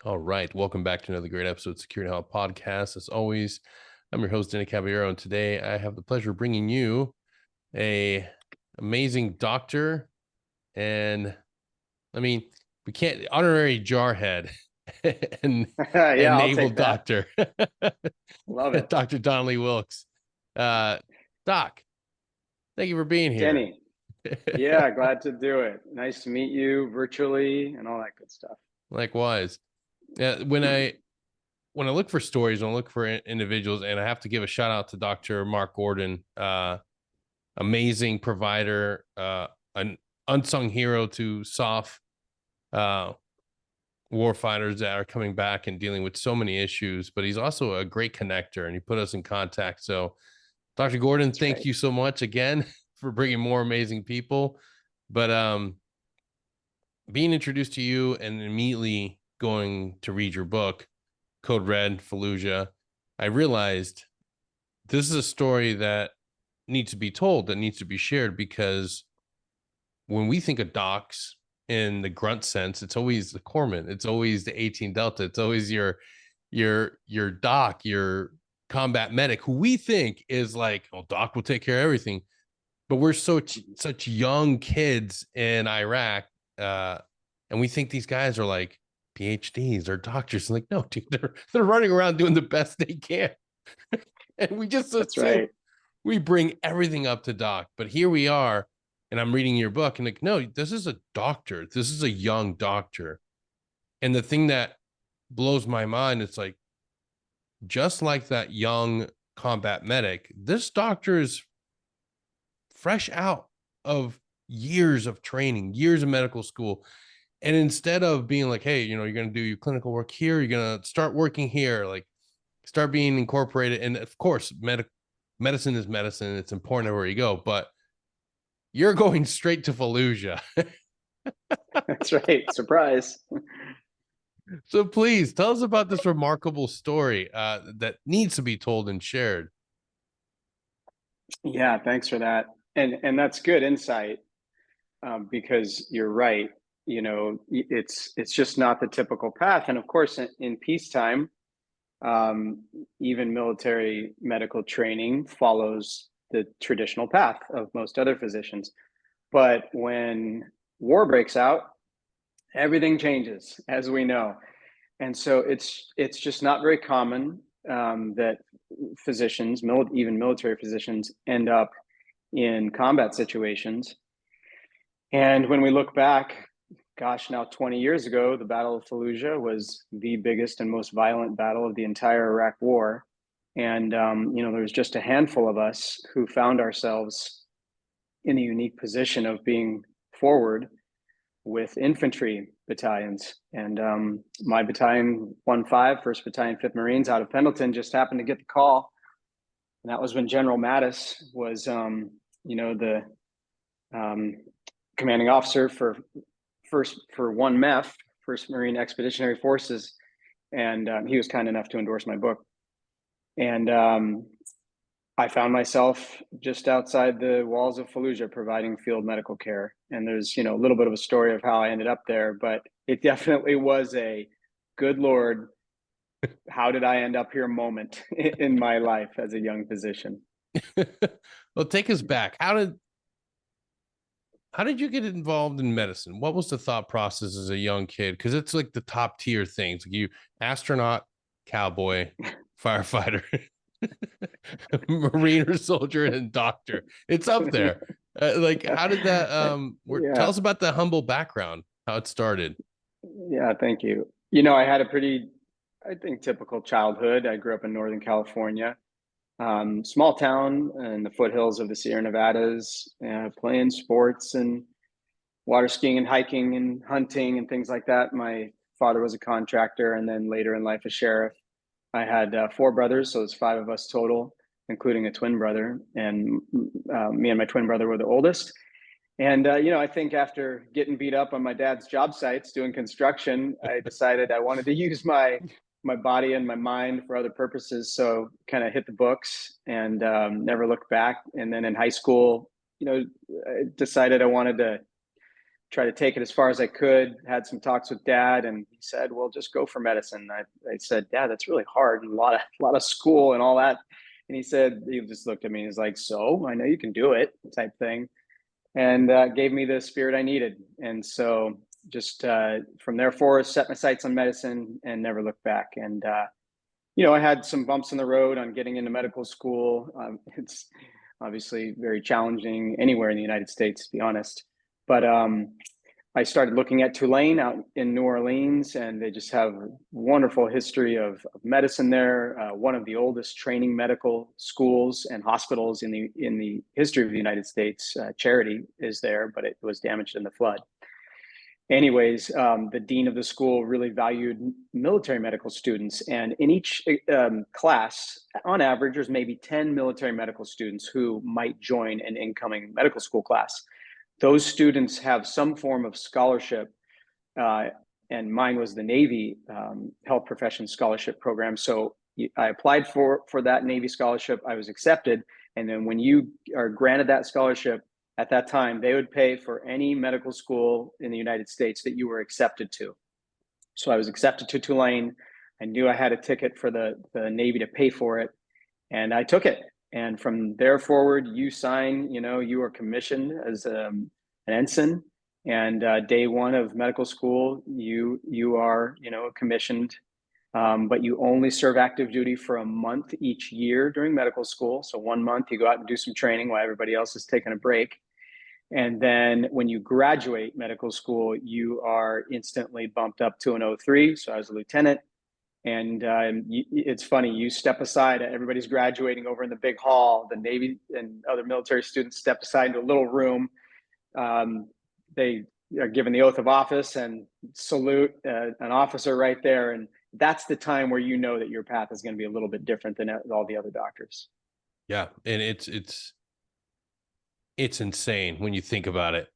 All right, welcome back to another great episode of Security Health Podcast. As always, I'm your host, Danny Caballero, and today I have the pleasure of bringing you a amazing doctor, and I mean, we can't honorary jarhead and Yeah, I'll naval take that. doctor, Love it. Dr. Donnelly Wilkes. Doc, thank you for being here. Danny. Yeah, glad to do it. Nice to meet you virtually and all that good stuff. Likewise. When I look for stories, when I look for individuals, and I have to give a shout out to Dr. Mark Gordon, amazing provider, an unsung hero to soft warfighters that are coming back and dealing with so many issues, but he's also a great connector and he put us in contact. So Dr. Gordon, thank you so much again for bringing more amazing people. But being introduced to you and immediately going to read your book, Code Red, Fallujah, I realized this is a story that needs to be told, that needs to be shared, because when we think of docs in the grunt sense, it's always the corpsman, it's always the 18 Delta, it's always your doc, your combat medic, who we think is like, oh, doc will take care of everything. But we're such young kids in Iraq, and we think these guys are like PhDs or doctors. And like, no, dude, they're running around doing the best they can. And we just assume we bring everything up to doc. But here we are, and I'm reading your book, and like, no, this is a doctor. This is a young doctor. And the thing that blows my mind, it's like, just like that young combat medic, this doctor is fresh out of years of training, years of medical school. And instead of being like, hey, you're going to do your clinical work here, you're going to start working here, like start being incorporated. And of course, medicine is medicine. It's important everywhere you go, but you're going straight to Fallujah. That's right. Surprise. So please tell us about this remarkable story that needs to be told and shared. Yeah, thanks for that. And that's good insight, because you're right. It's just not the typical path. And of course, in peacetime, even military medical training follows the traditional path of most other physicians. But when war breaks out, everything changes, as we know. And so it's just not very common that physicians, even military physicians, end up in combat situations. And when we look back, gosh, now 20 years ago, the Battle of Fallujah was the biggest and most violent battle of the entire Iraq War. And there was just a handful of us who found ourselves in a unique position of being forward with infantry battalions. And my battalion, 1-5, 1st Battalion, 5th Marines out of Pendleton, just happened to get the call. And that was when General Mattis was, the commanding officer for 1 MEF, 1st Marine Expeditionary Forces. And he was kind enough to endorse my book. And I found myself just outside the walls of Fallujah providing field medical care. And there's, a little bit of a story of how I ended up there, but it definitely was a good Lord, how did I end up here moment in my life as a young physician. Well, take us back. How did you get involved in medicine? What was the thought process as a young kid? Because it's like the top tier things. Like you, astronaut, cowboy, firefighter, Marine or soldier, and doctor. It's up there. Like, how did that? Tell us about the humble background, how it started. Yeah, thank you. I had a pretty, I think, typical childhood. I grew up in Northern California, small town in the foothills of the Sierra Nevadas, playing sports and water skiing and hiking and hunting and things like that. My father was a contractor and then later in life a sheriff. I had 4 brothers, so it's 5 of us total, including a twin brother. And me and my twin brother were the oldest. And, I think after getting beat up on my dad's job sites doing construction, I decided I wanted to use my body and my mind for other purposes. So kind of hit the books and never looked back. And then in high school, I decided I wanted to try to take it as far as I could. Had some talks with Dad, and he said, "Well, just go for medicine." I said, "Dad, that's really hard, and a lot of school and all that." And he said, he just looked at me and he's like, "So I know you can do it," type thing, and gave me the spirit I needed. And so just from there forward, set my sights on medicine and never looked back. And I had some bumps in the road on getting into medical school. It's obviously very challenging anywhere in the United States, to be honest. But I started looking at Tulane out in New Orleans, and they just have a wonderful history of medicine there. One of the oldest training medical schools and hospitals in the history of the United States. Charity is there, but it was damaged in the flood. Anyways, the dean of the school really valued military medical students, and in each class, on average, there's maybe 10 military medical students who might join an incoming medical school class. Those students have some form of scholarship, and mine was the Navy Health Profession Scholarship Program. So I applied for that Navy scholarship. I was accepted, and then when you are granted that scholarship, at that time, they would pay for any medical school in the United States that you were accepted to. So I was accepted to Tulane. I knew I had a ticket for the Navy to pay for it, and I took it. And from there forward, you sign, you are commissioned as an ensign. And day one of medical school, you are, commissioned, but you only serve active duty for a month each year during medical school. So 1 month you go out and do some training while everybody else is taking a break. And then when you graduate medical school, you are instantly bumped up to an 03. So I was a lieutenant. And it's funny, you step aside, everybody's graduating over in the big hall, the Navy and other military students step aside into a little room. They are given the oath of office and salute an officer right there. And that's the time where you know that your path is going to be a little bit different than all the other doctors. Yeah. And it's insane when you think about it.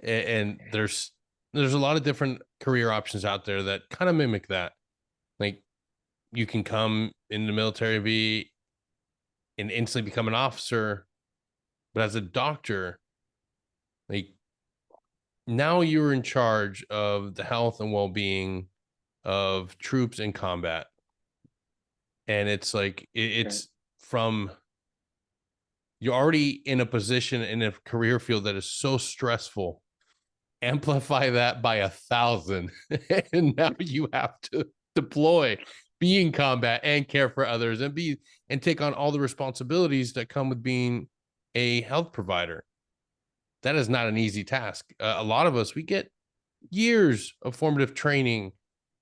And there's a lot of different career options out there that kind of mimic that. Like, you can come in the military and instantly become an officer, but as a doctor, like, now you're in charge of the health and well-being of troops in combat. And it's like, it's from, you're already in a position in a career field that is so stressful. Amplify that by 1,000, and now you have to deploy, be in combat, and care for others, and take on all the responsibilities that come with being a health provider. That is not an easy task. A lot of us, we get years of formative training,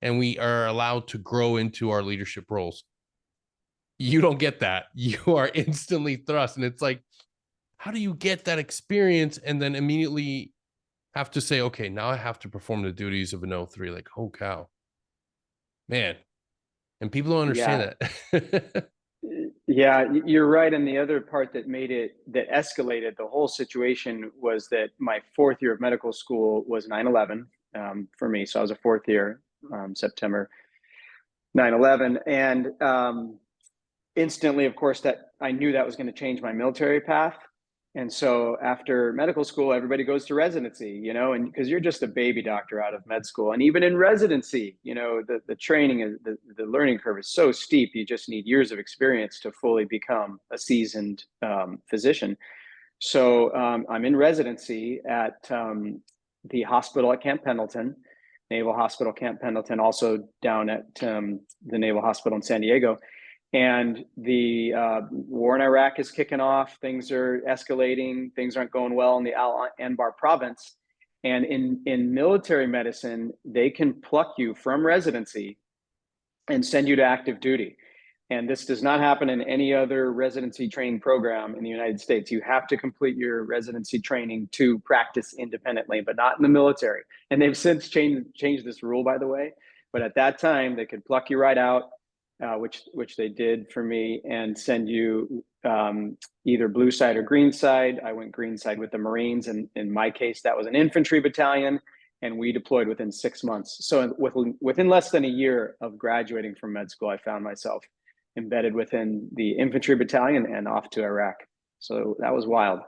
and we are allowed to grow into our leadership roles. You don't get that. You are instantly thrust, and it's like, how do you get that experience and then immediately have to say, okay, now I have to perform the duties of an 03? Like, oh cow, man. And people don't understand that. Yeah, you're right. And the other part that escalated the whole situation was that my fourth year of medical school was 9/11 for me. So I was a fourth year, September 9/11. And instantly, of course, that I knew that was going to change my military path. And so after medical school, everybody goes to residency, and because you're just a baby doctor out of med school. And even in residency, the training is the learning curve is so steep. You just need years of experience to fully become a seasoned physician. So I'm in residency at the hospital at Camp Pendleton, Naval Hospital Camp Pendleton, also down at the Naval Hospital in San Diego. And the war in Iraq is kicking off. Things are escalating. Things aren't going well in the Al-Anbar province. And in military medicine, they can pluck you from residency and send you to active duty. And this does not happen in any other residency training program in the United States. You have to complete your residency training to practice independently, but not in the military. And they've since changed this rule, by the way. But at that time, they could pluck you right out. Which they did for me, and send you either blue side or green side. I went green side with the Marines, and in my case, that was an infantry battalion, and we deployed within 6 months. So within less than a year of graduating from med school, I found myself embedded within the infantry battalion and off to Iraq. So that was wild.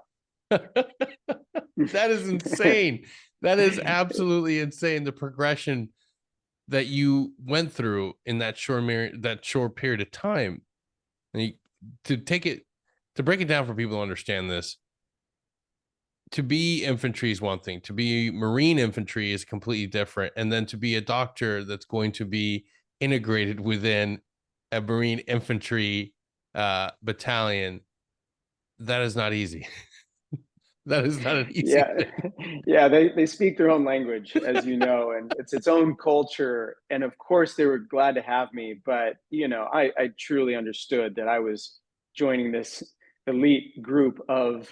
That is insane. That is absolutely insane. The progression that you went through in that short period of time. And to break it down for people to understand this, to be infantry is one thing, to be Marine infantry is completely different. And then to be a doctor that's going to be integrated within a Marine infantry battalion, that is not easy. That is not an easy Yeah, thing. yeah, they speak their own language, as you know, and it's its own culture. And of course, they were glad to have me, but I truly understood that I was joining this elite group of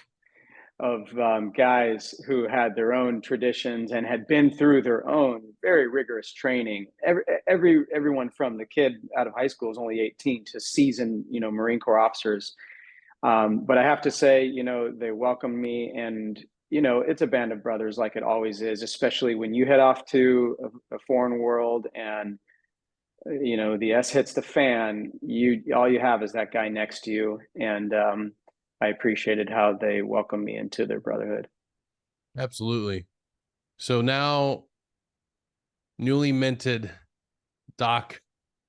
guys who had their own traditions and had been through their own very rigorous training. Everyone from the kid out of high school is only 18 to seasoned, Marine Corps officers. But I have to say, they welcomed me, and it's a band of brothers like it always is, especially when you head off to a foreign world and the S hits the fan. All you have is that guy next to you, and I appreciated how they welcomed me into their brotherhood. Absolutely. So now, newly minted Doc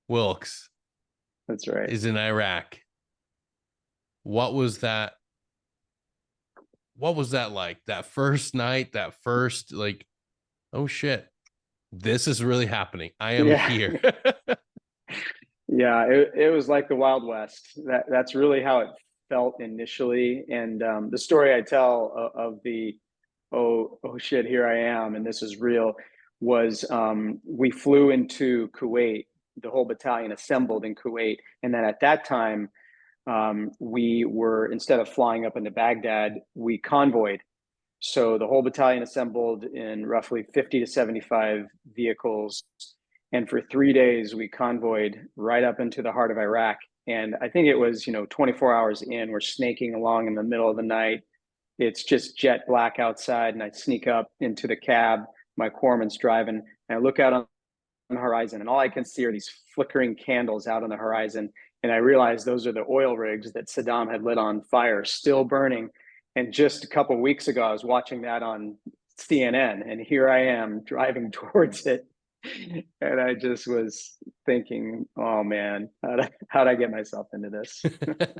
Wilkes That's right. is in Iraq. What was that? What was that like? That first night, that first, like, oh shit, this is really happening. I am Yeah. here. Yeah, it was like the Wild West. That's really how it felt initially. And the story I tell of the oh shit, here I am, and this is real, was we flew into Kuwait. The whole battalion assembled in Kuwait, and then at that time, we were, instead of flying up into Baghdad, we convoyed. So the whole battalion assembled in roughly 50 to 75 vehicles. And for 3 days, we convoyed right up into the heart of Iraq. And I think it was, 24 hours in, we're snaking along in the middle of the night. It's just jet black outside. And I sneak up into the cab. My corpsman's driving. And I look out on the horizon, and all I can see are these flickering candles out on the horizon. And I realize those are the oil rigs that Saddam had lit on fire, still burning. And just a couple of weeks ago, I was watching that on CNN, and here I am driving towards it. And I just was thinking, oh man, how'd I get myself into this?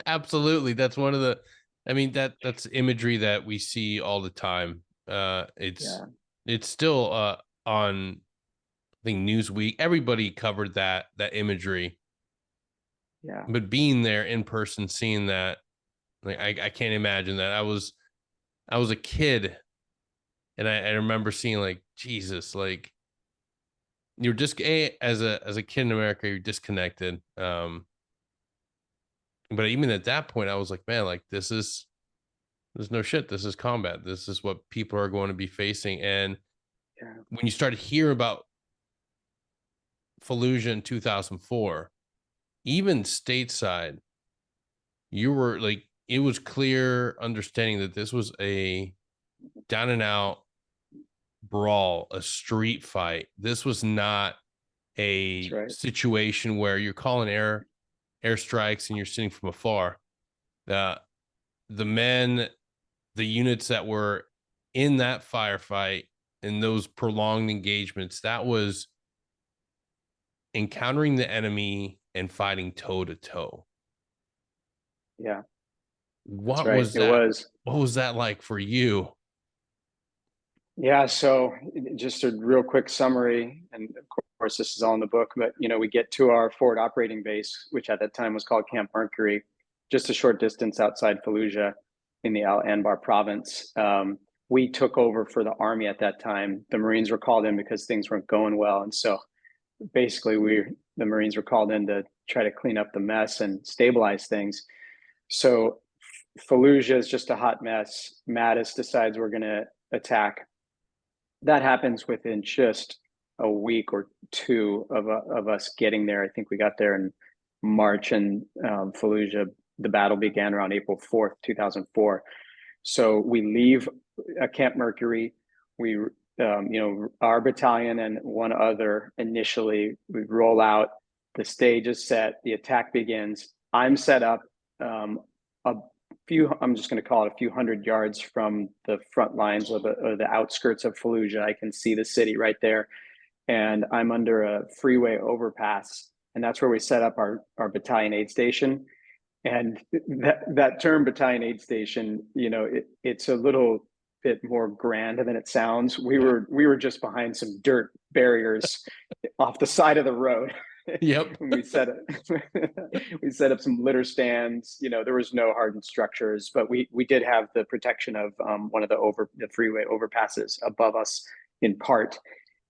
Absolutely. That's one of the, I mean, that's imagery that we see all the time. It's Yeah, it's still on, I think, Newsweek. Everybody covered that imagery. yeah, But being there in person, seeing that, like, I can't imagine that. I was a kid, and I remember seeing, like, Jesus, like, you're just as a kid in America, you're disconnected. But even at that point, I was like, man, like, there's no shit. This is combat. This is what people are going to be facing. And yeah, when you start to hear about Fallujah in 2004, even stateside, you were like, it was clear understanding that this was a down and out brawl, a street fight. This was not that's a right. situation where you're calling airstrikes and you're sitting from afar. The the men, the units that were in that firefight, in those prolonged engagements, that was encountering the enemy and fighting toe to toe. Yeah, that's What right. was It that? was. What was that like for you? Yeah, so just a real quick summary, and of course this is all in the book, but we get to our forward operating base, which at that time was called Camp Mercury, just a short distance outside Fallujah in the Al Anbar province. We took over for the army at that time. The Marines were called in because things weren't going well, and so basically the Marines were called in to try to clean up the mess and stabilize things. So Fallujah is just a hot mess. Mattis decides we're going to attack. That happens within just a week or two of us getting there. I think we got there in March, and Fallujah, the battle began around April 4th, 2004. So we leave Camp Mercury. We, our battalion and one other initially, we roll out. The stage is set. The attack begins. I'm set up. A I'm just going to call it a few hundred yards from the front lines of the outskirts of Fallujah. I can see the city right there, and I'm under a freeway overpass, and that's where we set up our battalion aid station. And that term battalion aid station, it's a little bit more grand than it sounds. We were just behind some dirt barriers off the side of the road. Yep. we set up some litter stands. There was no hardened structures, but we did have the protection of one of the freeway overpasses above us in part.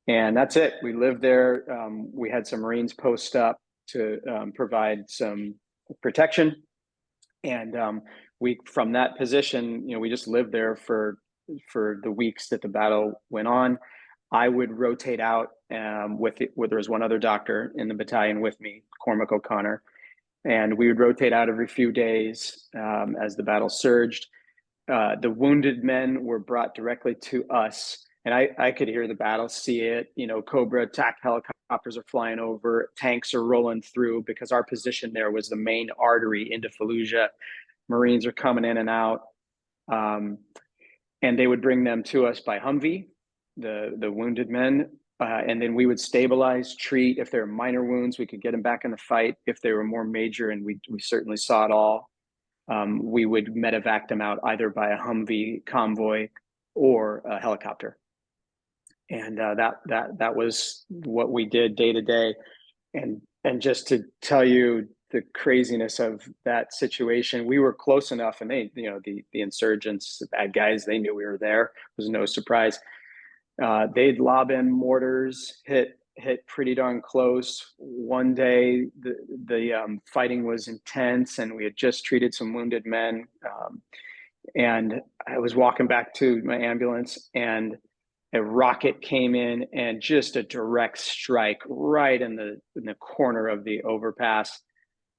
And that's it. We lived there. We had some Marines post up to provide some protection. And from that position, we just lived there for the weeks that the battle went on. I would rotate out where there was one other doctor in the battalion with me, Cormac O'Connor, and we would rotate out every few days as the battle surged. The wounded men were brought directly to us, and I could hear the battle, see it. Cobra attack helicopters are flying over, tanks are rolling through, because our position there was the main artery into Fallujah. Marines are coming in and out, and they would bring them to us by Humvee, the wounded men, and then we would stabilize, treat. If there were minor wounds, we could get them back in the fight. If they were more major, and we certainly saw it all, we would medevac them out either by a Humvee convoy or a helicopter. And that was what we did day to day. And just to tell you the craziness of that situation, we were close enough, and they, the insurgents, the bad guys, they knew we were there. It was no surprise. They'd lob in mortars, hit pretty darn close. One day, the fighting was intense, and we had just treated some wounded men. And I was walking back to my ambulance, and a rocket came in, and just a direct strike right in the corner of the overpass,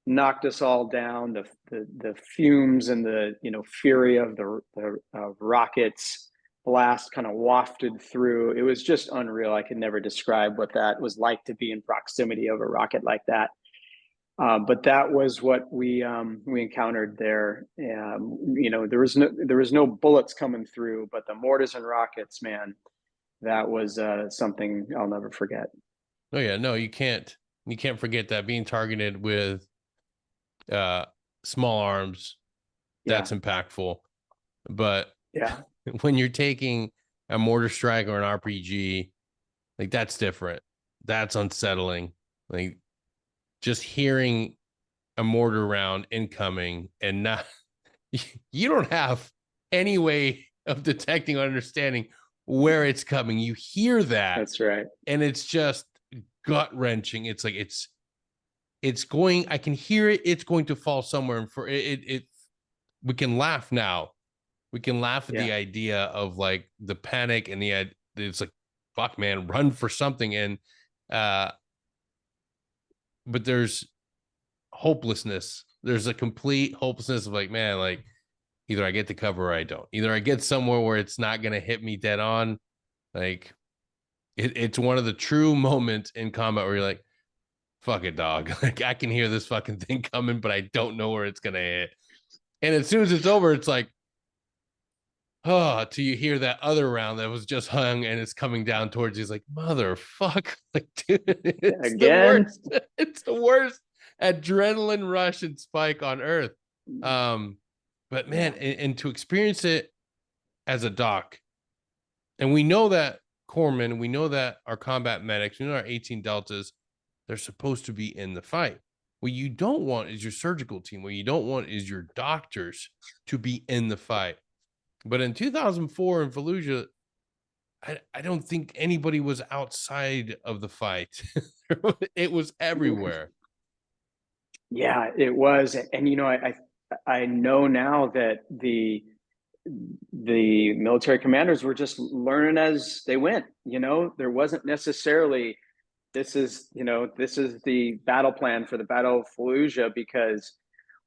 knocked us all down. The fumes and the fury of the rockets blast kind of wafted through. It was just unreal. I could never describe what that was like to be in proximity of a rocket like that. But that was what we encountered there. There was no bullets coming through, but the mortars and rockets, man, that was something I'll never forget. Oh yeah, no, you can't forget that, being targeted with small arms. That's impactful. But yeah, when you're taking a mortar strike or an RPG, like, that's different. That's unsettling. Like, just hearing a mortar round incoming, and not, you don't have any way of detecting or understanding where it's coming. You hear that. That's right. And it's just gut wrenching. It's like, it's going, I can hear it. It's going to fall somewhere. And for it, we can laugh now. We can laugh at the idea of like the panic and it's like, fuck, man, run for something. And, but there's hopelessness. There's a complete hopelessness of like, man, like, either I get the cover or I don't. Either I get somewhere where it's not going to hit me dead on. Like, it's one of the true moments in combat where you're like, fuck it, dog. Like, I can hear this fucking thing coming, but I don't know where it's going to hit. And as soon as it's over, it's like, oh, till you hear that other round that was just hung and it's coming down towards you. It's like, motherfucker. Like, dude, it's Again? the worst. It's the worst adrenaline rush and spike on earth. But man, and to experience it as a doc, and we know that corpsmen, we know that our combat medics, we know our 18 Deltas, they're supposed to be in the fight. What you don't want is your surgical team. What you don't want is your doctors to be in the fight. But in 2004 in Fallujah, I don't think anybody was outside of the fight. It was everywhere. Yeah, it was. And I know now that the military commanders were just learning as they went. There wasn't necessarily, this is the battle plan for the Battle of Fallujah, because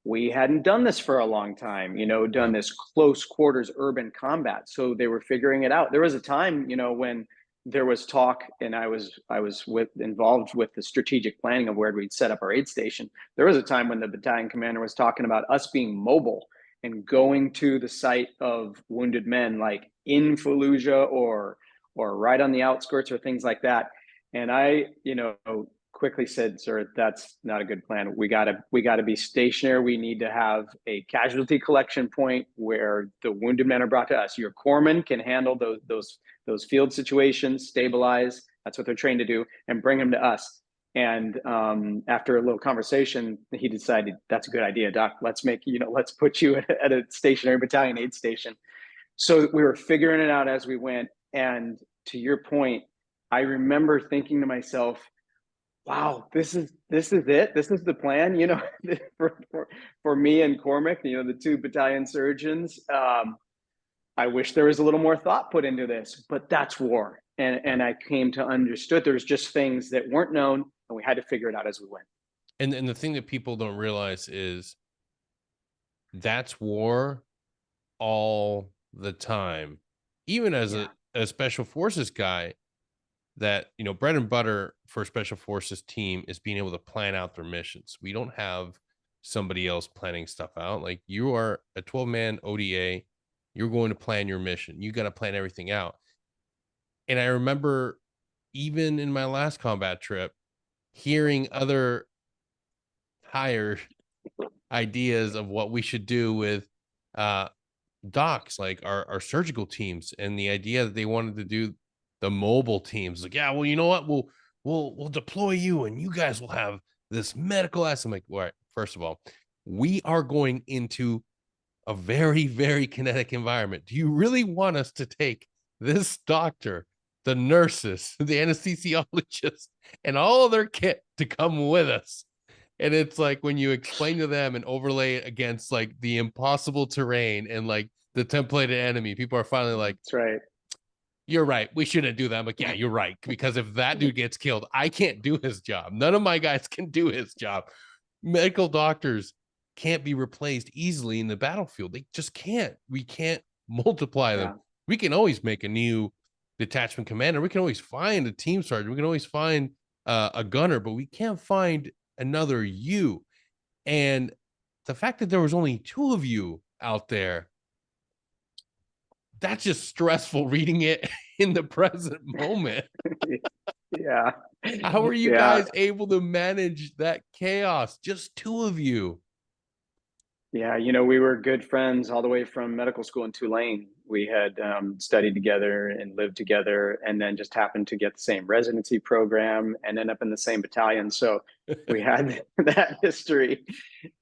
we hadn't done this for a long time, done this close quarters urban combat. So they were figuring it out. There was a time, when there was talk, and I was involved with the strategic planning of where we'd set up our aid station. There was a time when the battalion commander was talking about us being mobile and going to the site of wounded men, like in Fallujah or right on the outskirts or things like that. And I, quickly said, sir, that's not a good plan. We gotta be stationary. We need to have a casualty collection point where the wounded men are brought to us. Your corpsmen can handle those field situations, stabilize. That's what they're trained to do, and bring them to us. And after a little conversation, he decided that's a good idea, Doc. Let's put you at a stationary battalion aid station. So we were figuring it out as we went. And to your point, I remember thinking to myself, wow, this is it. This is the plan, for me and Cormac, the two battalion surgeons. I wish there was a little more thought put into this, but that's war. And I came to understood there's just things that weren't known, and we had to figure it out as we went. And the thing that people don't realize is that's war all the time. Even as a special forces guy, that, bread and butter for a special forces team is being able to plan out their missions. We don't have somebody else planning stuff out. Like, you are a 12-man ODA, you're going to plan your mission. You got to plan everything out. And I remember, even in my last combat trip, hearing other higher ideas of what we should do with docs, like our surgical teams, and the idea that they wanted to do the mobile teams. Like, yeah, well, you know what? We'll deploy you, and you guys will have this medical asset. I'm like, all right, first of all, we are going into a very, very kinetic environment. Do you really want us to take this doctor, the nurses, the anesthesiologist, and all their kit to come with us? And it's like, when you explain to them and overlay it against like the impossible terrain and like the templated enemy, people are finally like, that's right. You're right. We shouldn't do that. I'm like, yeah, you're right. Because if that dude gets killed, I can't do his job. None of my guys can do his job. Medical doctors can't be replaced easily in the battlefield. They just can't. We can't multiply them. We can always make a new detachment commander. We can always find a team sergeant. We can always find a gunner, but we can't find another you. And the fact that there was only 2 of you out there, that's just stressful reading it in the present moment. Yeah. How are you guys able to manage that chaos? Just 2 of you. Yeah, we were good friends all the way from medical school in Tulane. We had studied together and lived together, and then just happened to get the same residency program and end up in the same battalion. So we had that history,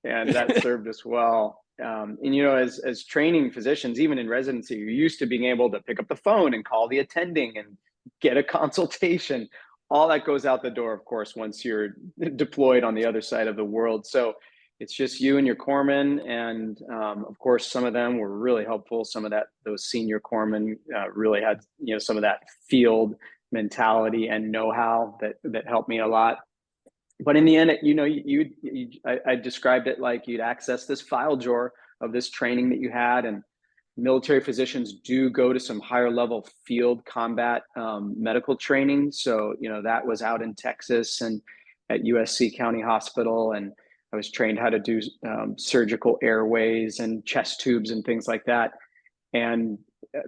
and that served us well. And as training physicians, even in residency, you're used to being able to pick up the phone and call the attending and get a consultation. All that goes out the door, of course, once you're deployed on the other side of the world. So it's just you and your corpsmen, and of course, some of them were really helpful. Some of those senior corpsmen really had some of that field mentality and know-how that helped me a lot. But in the end, I described it like you'd access this file drawer of this training that you had, and military physicians do go to some higher level field combat medical training. So that was out in Texas and at USC County Hospital, and I was trained how to do surgical airways and chest tubes and things like that. And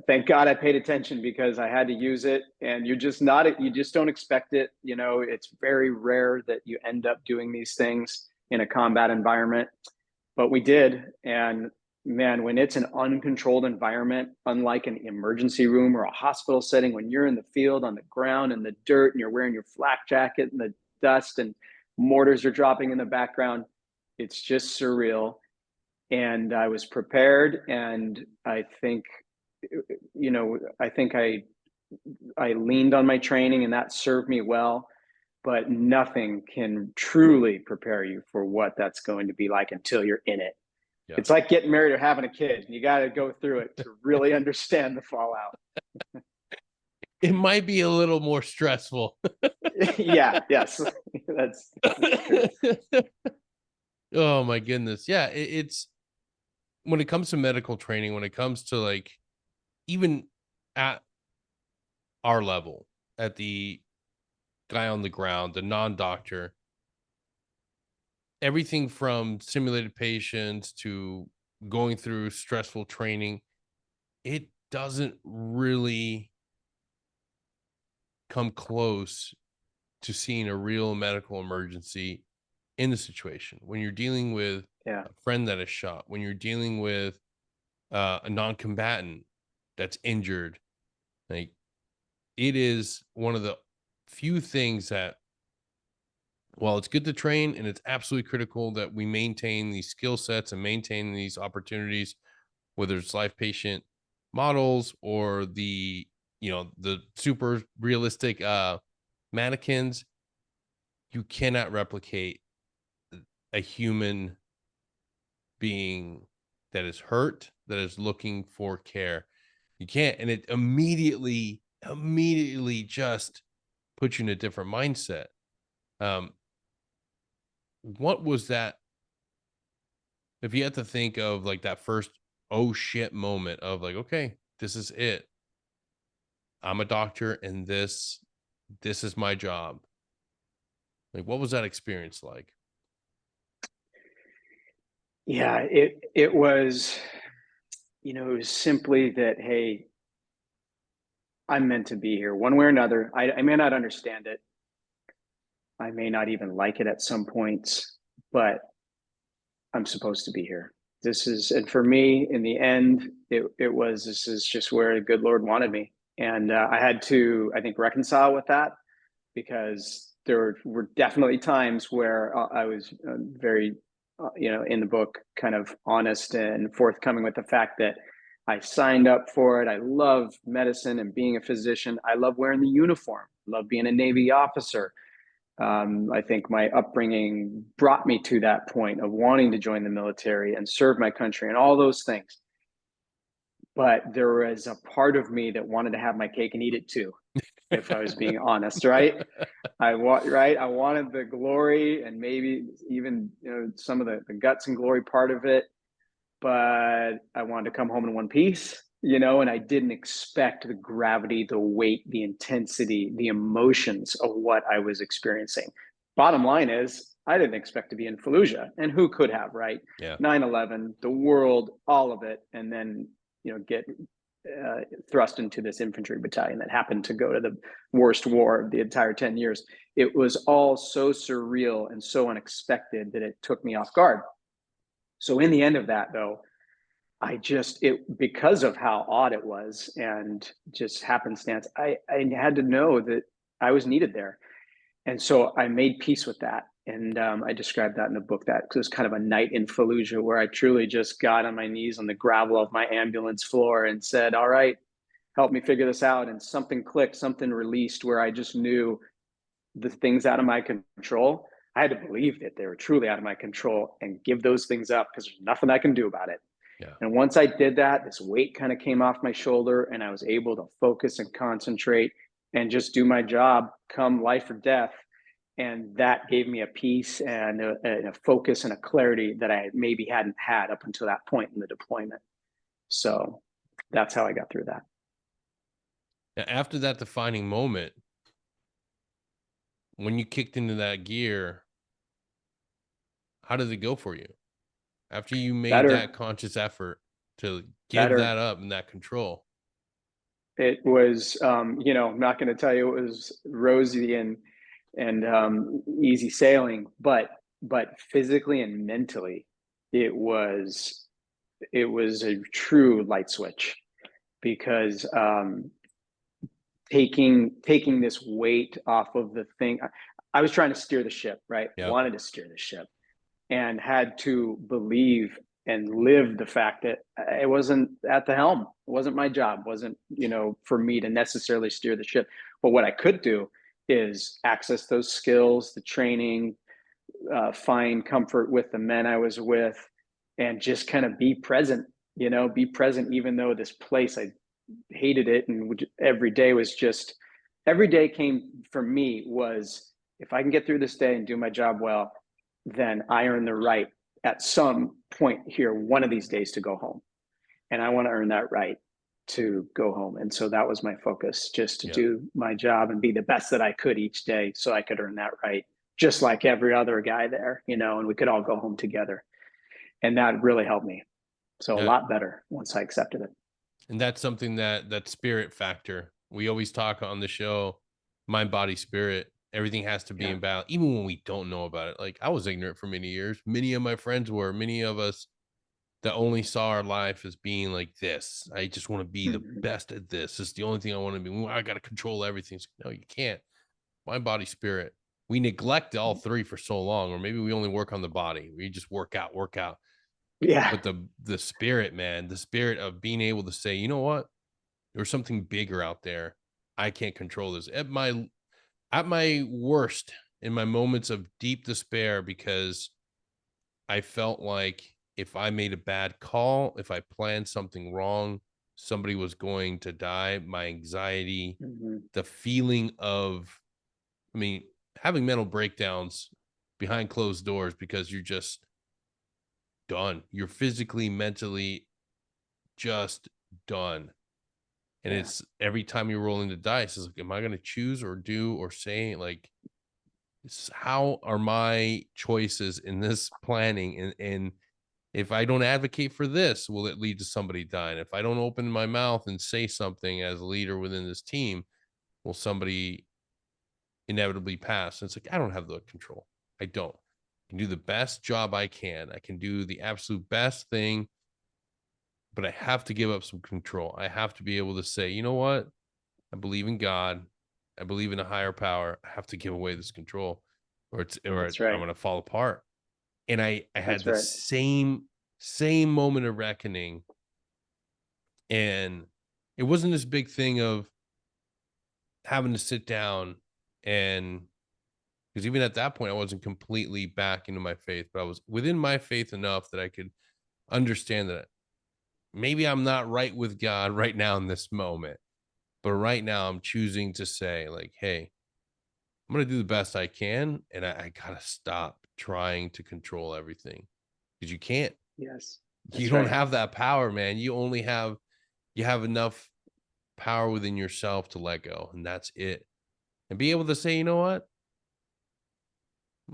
thank God I paid attention, because I had to use it. And you just don't expect it. It's very rare that you end up doing these things in a combat environment, but we did. And man, when it's an uncontrolled environment, unlike an emergency room or a hospital setting, when you're in the field on the ground in the dirt and you're wearing your flak jacket in the dust and mortars are dropping in the background, it's just surreal. And I was prepared, and I think I leaned on my training, and that served me well. But nothing can truly prepare you for what that's going to be like until you're in it. Yeah. It's like getting married or having a kid. You got to go through it to really understand the fallout. It might be a little more stressful. Yes. That's true. Oh my goodness. Yeah. It's when it comes to medical training, when it comes to like, even at our level, at the guy on the ground, the non-doctor, everything from simulated patients to going through stressful training, it doesn't really come close to seeing a real medical emergency in the situation. When you're dealing with Yeah. a friend that is shot, when you're dealing with a non-combatant that's injured, like, it is one of the few things that, while it's good to train and it's absolutely critical that we maintain these skill sets and maintain these opportunities, whether it's live patient models or the super realistic mannequins, you cannot replicate a human being that is hurt, that is looking for care. You can't, and it immediately just puts you in a different mindset. Um, what was that? If you had to think of like that first oh shit moment of like, okay, this is it. I'm a doctor and this is my job. Like, what was that experience like? Yeah, it was, it was simply that, hey, I'm meant to be here one way or another. I may not understand it. I may not even like it at some points, but I'm supposed to be here. And for me, in the end, this is just where the good Lord wanted me. And I had to, I think, reconcile with that, because there were definitely times where I was very, in the book, kind of honest and forthcoming with the fact that I signed up for it. I love medicine and being a physician. I love wearing the uniform. I love being a Navy officer. I think my upbringing brought me to that point of wanting to join the military and serve my country and all those things. But there was a part of me that wanted to have my cake and eat it too, if I was being honest, right? I wanted the glory and maybe even some of the guts and glory part of it, but I wanted to come home in one piece, and I didn't expect the gravity, the weight, the intensity, the emotions of what I was experiencing. Bottom line is, I didn't expect to be in Fallujah, and who could have, right? Yeah. 9/11, the world, all of it, and then get thrust into this infantry battalion that happened to go to the worst war of the entire 10 years. It was all so surreal and so unexpected that it took me off guard. So in the end of that, though, because of how odd it was and just happenstance, I had to know that I was needed there. And so I made peace with that. And I described that in the book, that it was kind of a night in Fallujah where I truly just got on my knees on the gravel of my ambulance floor and said, all right, help me figure this out. And something clicked, something released, where I just knew the things out of my control. I had to believe that they were truly out of my control and give those things up, because there's nothing I can do about it. Yeah. And once I did that, this weight kind of came off my shoulder and I was able to focus and concentrate and just do my job come life or death. And that gave me a peace and a focus and a clarity that I maybe hadn't had up until that point in the deployment. So that's how I got through that. Now, after that defining moment, when you kicked into that gear, how did it go for you? After you made that conscious effort to give that up and that control? It was, I'm not going to tell you it was rosy and easy sailing, but physically and mentally, it was a true light switch, because taking this weight off of the thing. I was trying to steer the ship, right? Yep. Wanted to steer the ship, and had to believe and live the fact that it wasn't at the helm. It wasn't my job. It wasn't, for me to necessarily steer the ship. But what I could do is access those skills, the training, find comfort with the men I was with, and just kind of be present, even though this place, I hated it. And every day came for me was, if I can get through this day and do my job well, then I earn the right at some point here, one of these days, to go home. And I want to earn that right to go home. And so that was my focus, just to do my job and be the best that I could each day, so I could earn that right, just like every other guy there, and we could all go home together. And that really helped me. So a Yeah. lot better once I accepted it. And that's something that spirit factor. We always talk on the show, mind, body, spirit. Everything has to be Yeah. in balance, even when we don't know about it. Like I was ignorant for many years. Many of my friends were, many of us that only saw our life as being like this. I just want to be the Mhm. best at this. It's the only thing I want to be. Well, I got to control everything. It's like, no, you can't. Mind, body, spirit. We neglect all three for so long, or maybe we only work on the body. We just work out, work out. Yeah. But the spirit, man, the spirit of being able to say, you know what? There's something bigger out there. I can't control this. At my worst, in my moments of deep despair, because I felt like if I made a bad call, if I planned something wrong, somebody was going to die. My anxiety, Mhm. the feeling of, I mean, having mental breakdowns behind closed doors because you're just done. You're physically, mentally just done. And Yeah. it's every time you're rolling the dice, is like, am I going to choose or do or say, like, how are my choices in this planning? And if I don't advocate for this, will it lead to somebody dying? If I don't open my mouth and say something as a leader within this team, will somebody inevitably pass? And it's like, I don't have the control. I don't. I can do the best job I can. I can do the absolute best thing, but I have to give up some control. I have to be able to say, you know what? I believe in God. I believe in a higher power. I have to give away this control, or That's I'm right. gonna fall apart. And I had That's the right. same moment of reckoning. And it wasn't this big thing of having to sit down, and because even at that point I wasn't completely back into my faith, but I was within my faith enough that I could understand that maybe I'm not right with God right now in this moment. But right now I'm choosing to say, like, hey, I'm gonna do the best I can, and I gotta stop trying to control everything because you can't. Yes. You That's don't right. have that power, man. You have enough power within yourself to let go, and that's it. And be able to say, you know what,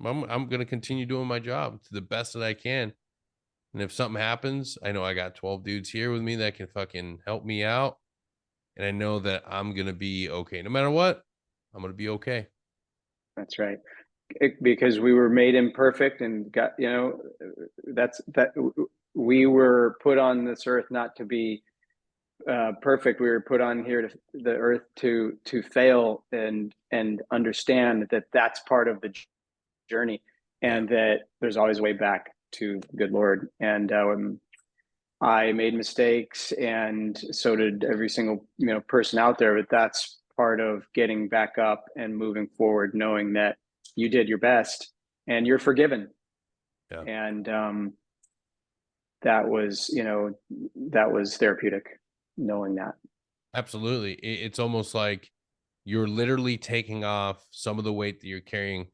I'm gonna continue doing my job to the best that I can. And if something happens, I know I got 12 dudes here with me that can fucking help me out, and I know that I'm gonna be okay no matter what. I'm gonna be okay. That's right. Because we were made imperfect and got, that's that we were put on this earth not to be perfect. We were put on here to the earth to fail and understand that that's part of the journey, Yeah, and that there's always a way back to the good Lord. And I made mistakes, and so did every single person out there. But that's part of getting back up and moving forward, knowing that you did your best and you're forgiven. yeah. And that was, that was therapeutic, knowing that. Absolutely. It's almost like you're literally taking off some of the weight that you're carrying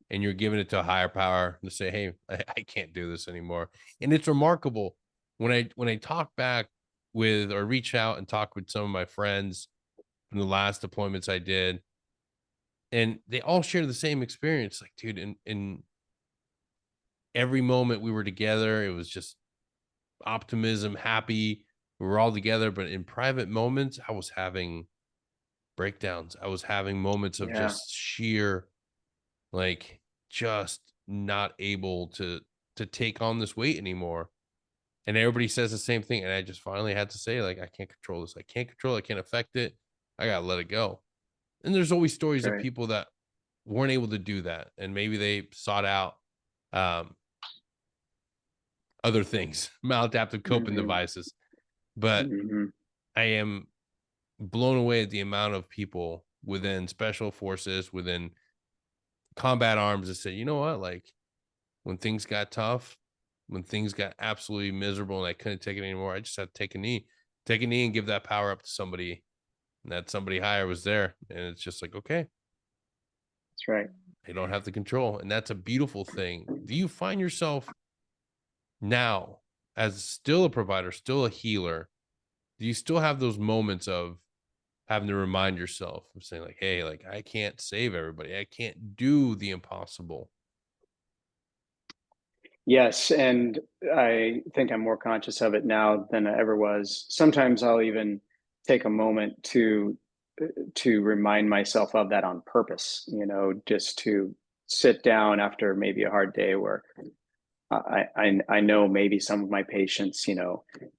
and you're giving it to a higher power to say, hey, I can't do this anymore. And it's remarkable when I talk back with or reach out and talk with some of my friends from the last deployments I did, and they all share the same experience. Like, dude, in every moment we were together, it was just optimism, happy. We were all together, but in private moments, I was having breakdowns. I was having moments of Yeah, just sheer, like, just not able to take on this weight anymore. And everybody says the same thing. And I just finally had to say, like, I can't control this. I can't control it. I can't affect it. I gotta let it go. And there's always stories of right. people that weren't able to do that. And maybe they sought out um other things, maladaptive coping Hmm. devices. But Hmm. I am blown away at the amount of people within special forces, within combat arms that say, you know what, like when things got tough, when things got absolutely miserable and I couldn't take it anymore, I just had to take a knee and give that power up to somebody. And that somebody higher was there. And it's just like, okay, That's right. they don't have the control. And that's a beautiful thing. Do you find yourself now as still a provider, still a healer? Do you still have those moments of having to remind yourself of saying, like, hey, like I can't save everybody. I can't do the impossible. Yes, and I think I'm more conscious of it now than I ever was. Sometimes I'll even take a moment to remind myself of that on purpose, just to sit down after maybe a hard day where I know maybe some of my patients,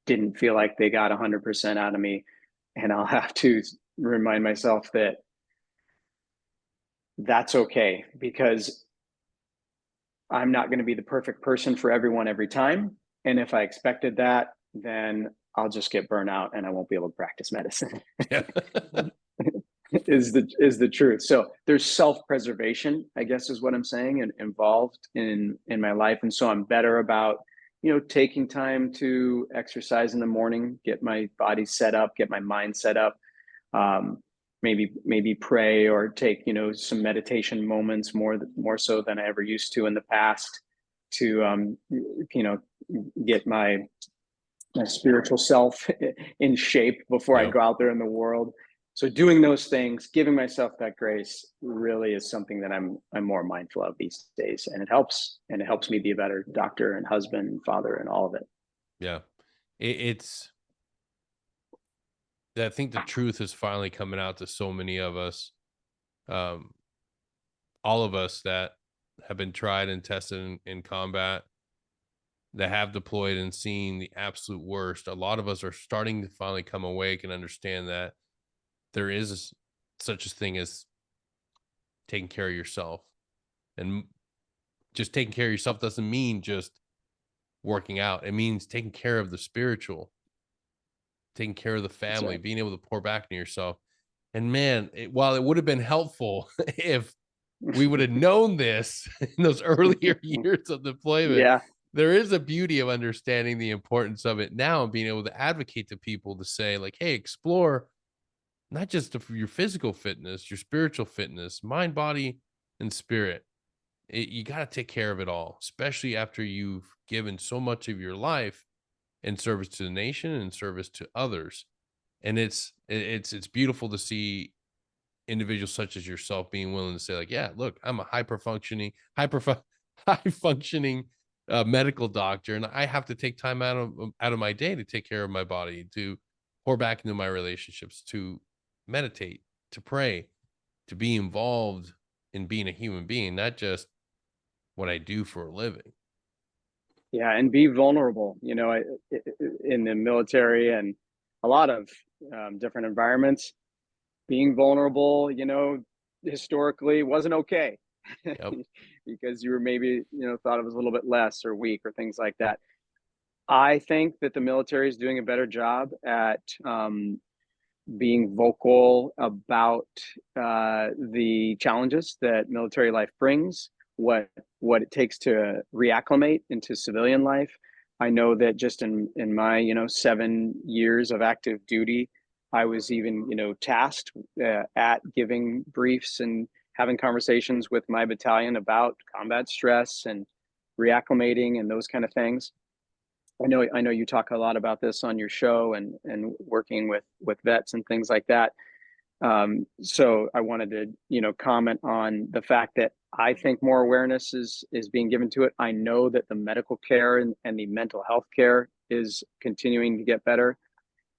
didn't feel like they got 100% out of me, and I'll have to remind myself that that's okay, because I'm not going to be the perfect person for everyone every time. And if I expected that, then I'll just get burnt out and I won't be able to practice medicine. Yeah. is the truth. So there's self-preservation, I guess is what I'm saying, and involved in my life. And so I'm better about, taking time to exercise in the morning, get my body set up, get my mind set up. Um, maybe pray or take some meditation moments more so than I ever used to in the past, to get my spiritual self in shape before I Yep. go out there in the world. So doing those things, giving myself that grace, really is something that I'm more mindful of these days, and it helps me be a better doctor and husband and father and all of it. Yeah. It's, I think the truth is finally coming out to so many of us. Um, all of us that have been tried and tested in combat, that have deployed and seen the absolute worst. A lot of us are starting to finally come awake and understand that there is such a thing as taking care of yourself. And just taking care of yourself doesn't mean just working out. It means taking care of the spiritual, taking care of the That's family, right. being able to pour back into yourself. And man, while it would have been helpful if we would have known this in those earlier years of deployment, Yeah. there is a beauty of understanding the importance of it now and being able to advocate to people to say, like, hey, explore not just your physical fitness, your spiritual fitness, mind, body, and spirit. You got to take care of it all, especially after you've given so much of your life in service to the nation and service to others. And it's beautiful to see individuals such as yourself being willing to say, like, yeah, look, I'm a high functioning medical doctor, and I have to take time out of my day to take care of my body, to pour back into my relationships, to meditate, to pray, to be involved in being a human being, not just what I do for a living. Yeah, and be vulnerable. In the military and a lot of different environments, being vulnerable, historically wasn't okay, Yep. because you were maybe, thought it was a little bit less or weak or things like that. I think that the military is doing a better job at being vocal about the challenges that military life brings, what it takes to reacclimate into civilian life. I know that just in my 7 years of active duty, I was even tasked at giving briefs and having conversations with my battalion about combat stress and reacclimating and those kind of things. I know you talk a lot about this on your show, and working with vets and things like that. So I wanted to, comment on the fact that I think more awareness is being given to it. I know that the medical care and the mental health care is continuing to get better.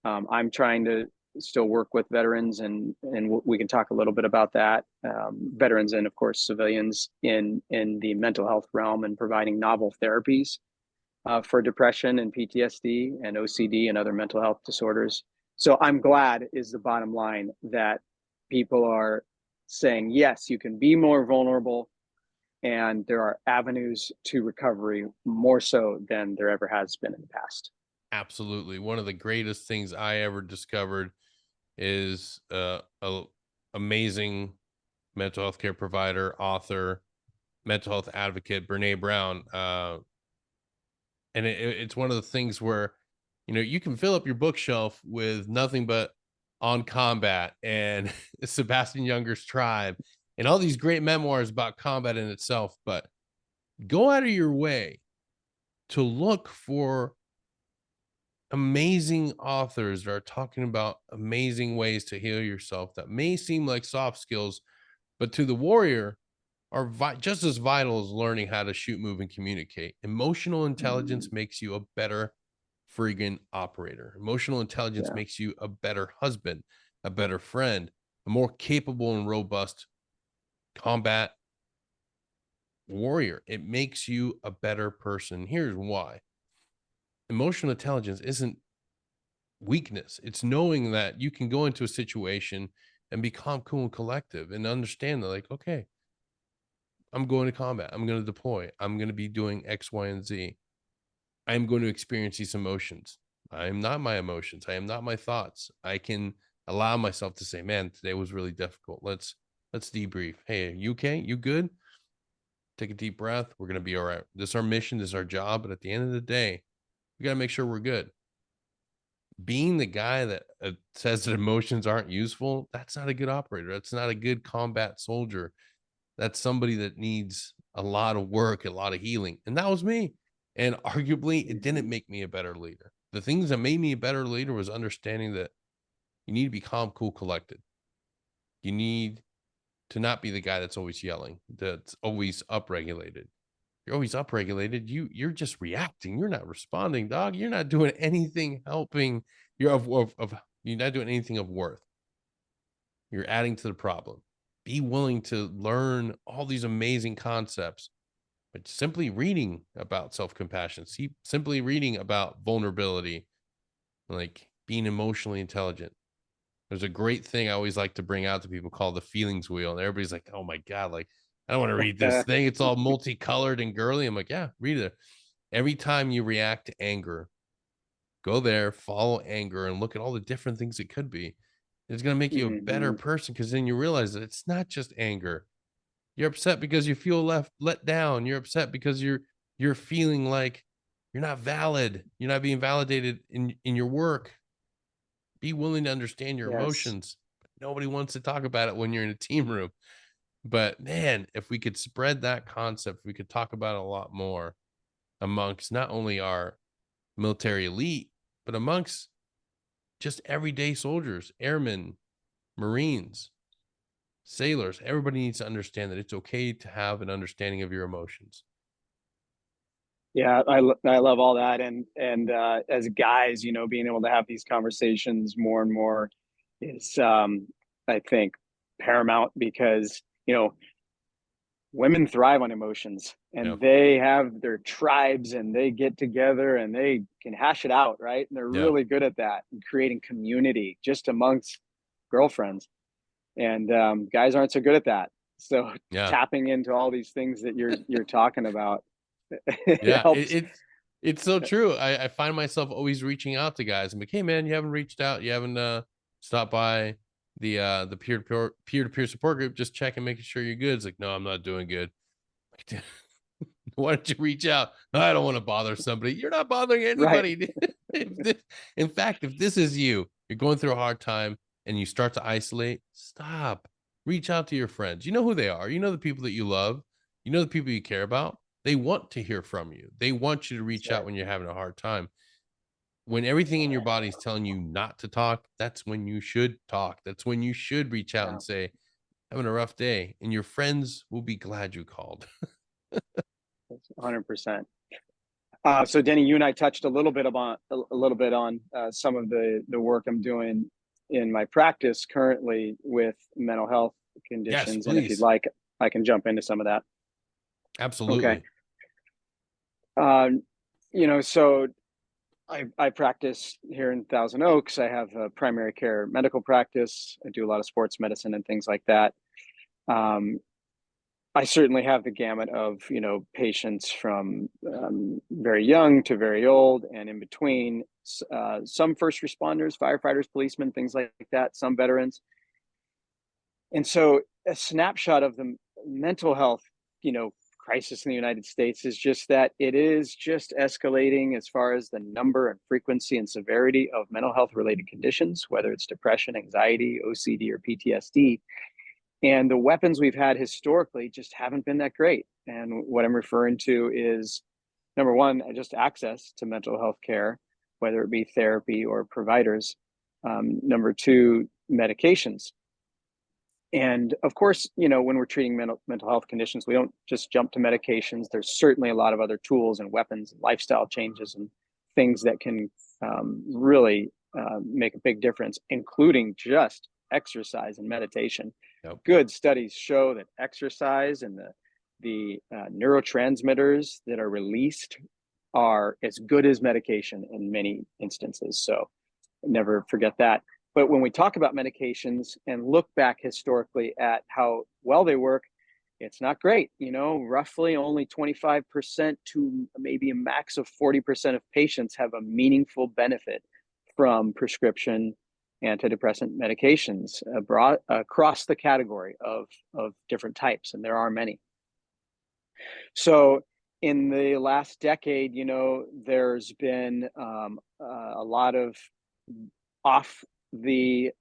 I'm trying to still work with veterans, and we can talk a little bit about that. Veterans and of course civilians in the mental health realm, and providing novel therapies for depression and PTSD and OCD and other mental health disorders. So I'm glad, is the bottom line, that people are saying, yes, you can be more vulnerable, and there are avenues to recovery more so than there ever has been in the past. Absolutely. One of the greatest things I ever discovered is a amazing mental health care provider, author, mental health advocate, Brene Brown. And it's one of the things where, you can fill up your bookshelf with nothing but On Combat and Sebastian Younger's Tribe and all these great memoirs about combat in itself. But go out of your way to look for amazing authors that are talking about amazing ways to heal yourself that may seem like soft skills, but to the warrior are just as vital as learning how to shoot, move, and communicate. Emotional intelligence makes you a better friggin' operator. Emotional intelligence Yeah. makes you a better husband, a better friend, a more capable and robust combat warrior. It makes you a better person. Here's why. Emotional intelligence isn't weakness. It's knowing that you can go into a situation and be calm, cool, and collective and understand that, like, okay, I'm going to combat. I'm going to deploy. I'm going to be doing X, Y, and Z. I'm going to experience these emotions. I am not my emotions. I am not my thoughts. I can allow myself to say, man, today was really difficult. Let's debrief. Hey, are you okay? You good? Take a deep breath. We're going to be all right. This is our mission. This is our job. But at the end of the day, we got to make sure we're good. Being the guy that says that emotions aren't useful, that's not a good operator. That's not a good combat soldier. That's somebody that needs a lot of work, a lot of healing. And that was me. And arguably, it didn't make me a better leader. The things that made me a better leader was understanding that you need to be calm, cool, collected. You need to not be the guy that's always yelling, that's always upregulated. You're always upregulated. You're just reacting. You're not responding, dog. You're not doing anything helping. You're you're not doing anything of worth. You're adding to the problem. Be willing to learn all these amazing concepts, but simply reading about self-compassion, simply reading about vulnerability, like being emotionally intelligent. There's a great thing I always like to bring out to people called the feelings wheel. And everybody's like, oh my God, like, I don't want to read this thing. It's all multicolored and girly. I'm like, yeah, read it. Every time you react to anger, go there, follow anger, and look at all the different things it could be. It's going to make you a better person, because then you realize that it's not just anger. You're upset because you feel let down. You're upset because you're feeling like you're not valid. You're not being validated in your work. Be willing to understand your Yes. emotions. Nobody wants to talk about it when you're in a team room. But man, if we could spread that concept, we could talk about it a lot more amongst not only our military elite, but amongst just everyday soldiers, airmen, Marines, sailors. Everybody needs to understand that it's okay to have an understanding of your emotions. Yeah, I love all that, and as guys, being able to have these conversations more and more is, I think, paramount, because women thrive on emotions, Yeah. and they have their tribes, and they get together and they can hash it out, right? And they're Yeah. really good at that and creating community just amongst girlfriends. And guys aren't so good at that. So Yeah. tapping into all these things that you're talking about, it Yeah. helps. It's so true. I find myself always reaching out to guys. I'm like, hey man, you haven't reached out. You haven't stopped by the peer-to-peer support group, just checking, making sure you're good. It's like, no, I'm not doing good. Like, dude, why don't you reach out? I don't want to bother somebody. You're not bothering Right. anybody. In fact, if this is you're going through a hard time and you start to isolate, stop. Reach out to your friends. You know who they are. You know the people that you love. You know the people you care about. They want to hear from you. They want you to That's reach out right. when you're having a hard time. When everything in your body is telling you not to talk, that's when you should talk. That's when you should reach out Yeah, and say, having a rough day. And your friends will be glad you called. 100%. So Denny, you and I touched a little bit on some of the work I'm doing in my practice currently with mental health Yes, conditions, and if you'd please. like, I can jump into some of that. Okay. Absolutely. Um, so I practice here in Thousand Oaks. I have a primary care medical practice. I do a lot of sports medicine and things like that. Um, I certainly have the gamut of patients from very young to very old, and in between. Some first responders, firefighters, policemen, things like that. Some veterans, and so a snapshot of the mental health, crisis in the United States is just that it is just escalating as far as the number and frequency and severity of mental health related conditions, whether it's depression, anxiety, OCD, or PTSD. And the weapons we've had historically just haven't been that great. And what I'm referring to is, number one, just access to mental health care, whether it be therapy or providers. Number two, medications. And of course, when we're treating mental health conditions, we don't just jump to medications. There's certainly a lot of other tools and weapons and lifestyle changes and things that can really make a big difference, including just exercise and meditation. Yep. Good studies show that exercise and the neurotransmitters that are released are as good as medication in many instances. So never forget that. But when we talk about medications and look back historically at how well they work, it's not great. Roughly only 25% to maybe a max of 40% of patients have a meaningful benefit from prescription antidepressant medications across the category of different types, and there are many. So in the last decade, there's been a lot of off the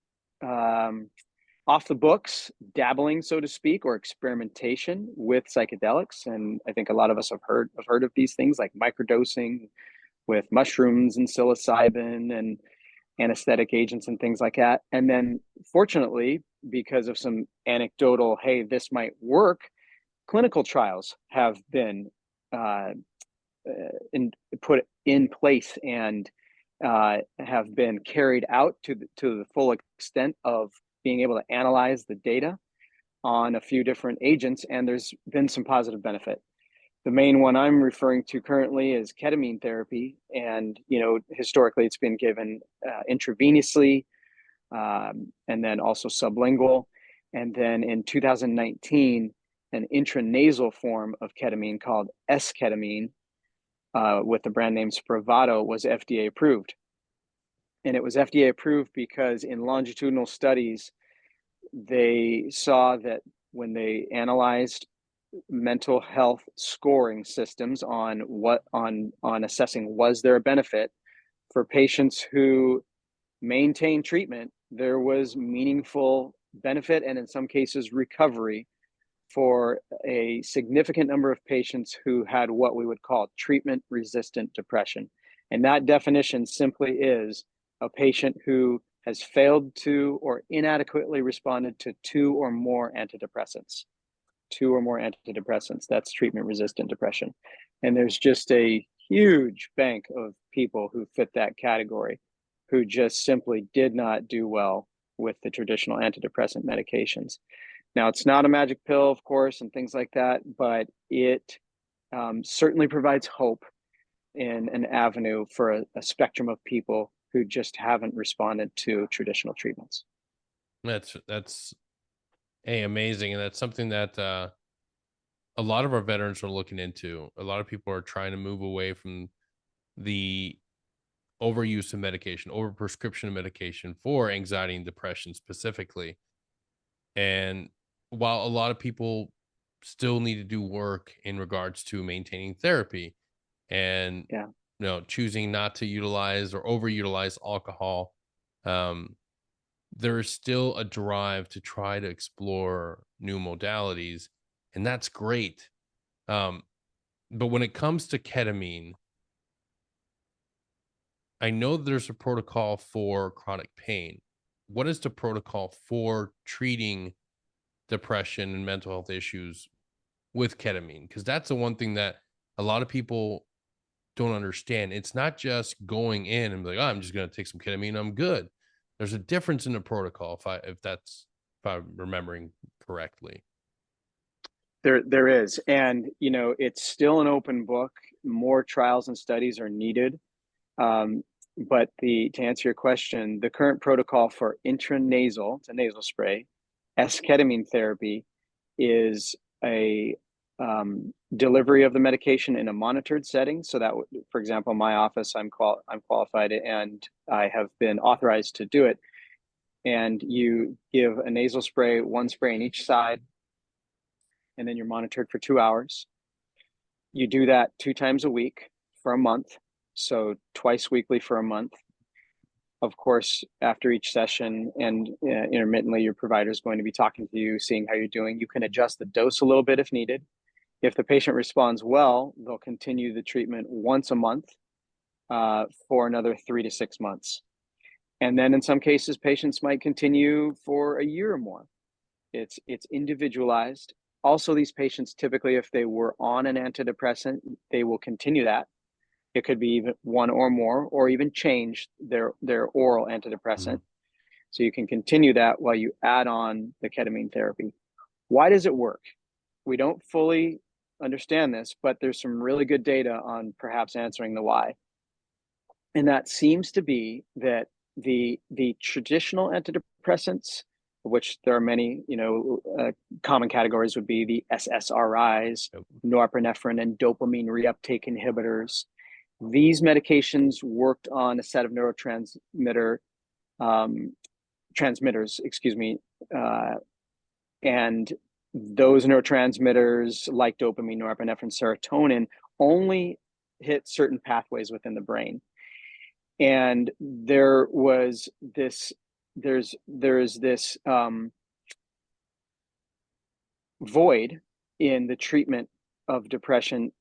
books dabbling, so to speak, or experimentation with psychedelics. And I think a lot of us have heard of these things like microdosing with mushrooms and psilocybin and anesthetic agents and things like that. And then fortunately, because of some anecdotal, hey, this might work, clinical trials have been put in place and have been carried out to the full extent of being able to analyze the data on a few different agents, and there's been some positive benefit. The main one I'm referring to currently is ketamine therapy, and historically it's been given intravenously, and then also sublingual, and then in 2019, an intranasal form of ketamine called S-ketamine with the brand name Spravato was FDA approved. And it was FDA approved because in longitudinal studies, they saw that when they analyzed mental health scoring systems on assessing was there a benefit for patients who maintained treatment, there was meaningful benefit and in some cases recovery for a significant number of patients who had what we would call treatment-resistant depression. And that definition simply is a patient who has failed to or inadequately responded to two or more antidepressants. That's treatment-resistant depression. And there's just a huge bank of people who fit that category who just simply did not do well with the traditional antidepressant medications. Now, it's not a magic pill, of course, and things like that, but it certainly provides hope in an avenue for a spectrum of people who just haven't responded to traditional treatments. That's amazing, and that's something that a lot of our veterans are looking into. A lot of people are trying to move away from the overuse of medication, over prescription of medication for anxiety and depression specifically. And while a lot of people still need to do work in regards to maintaining therapy and Yeah. choosing not to utilize or overutilize alcohol, there is still a drive to try to explore new modalities, and that's great. But when it comes to ketamine, I know there's a protocol for chronic pain. What is the protocol for treating depression and mental health issues with ketamine? Because that's the one thing that a lot of people don't understand. It's not just going in and be like, oh, I'm just going to take some ketamine, I'm good. There's a difference in the protocol if I'm remembering correctly. There is, and it's still an open book. More trials and studies are needed. But to answer your question, the current protocol for intranasal, it's a nasal spray, S-ketamine therapy is a delivery of the medication in a monitored setting. So that, for example, in my office, I'm qualified and I have been authorized to do it. And you give a nasal spray, one spray on each side, and then you're monitored for 2 hours. You do that 2 times a week for a month. So twice weekly for a month. Of course, after each session and intermittently, your provider is going to be talking to you, seeing how you're doing. You can adjust the dose a little bit if needed. If the patient responds well, they'll continue the treatment once a month for another 3 to 6 months. And then in some cases, patients might continue for a year or more. It's individualized. Also, these patients typically, if they were on an antidepressant, they will continue that. It could be even one or more, or even change their oral antidepressant. So you can continue that while you add on the ketamine therapy. Why does it work? We don't fully understand this, but there's some really good data on perhaps answering the why. And that seems to be that the traditional antidepressants, which there are many, common categories would be the SSRIs, Yep. norepinephrine, and dopamine reuptake inhibitors. These medications worked on a set of transmitters, and those neurotransmitters, like dopamine, norepinephrine, serotonin, only hit certain pathways within the brain. And there is this void in the treatment of depression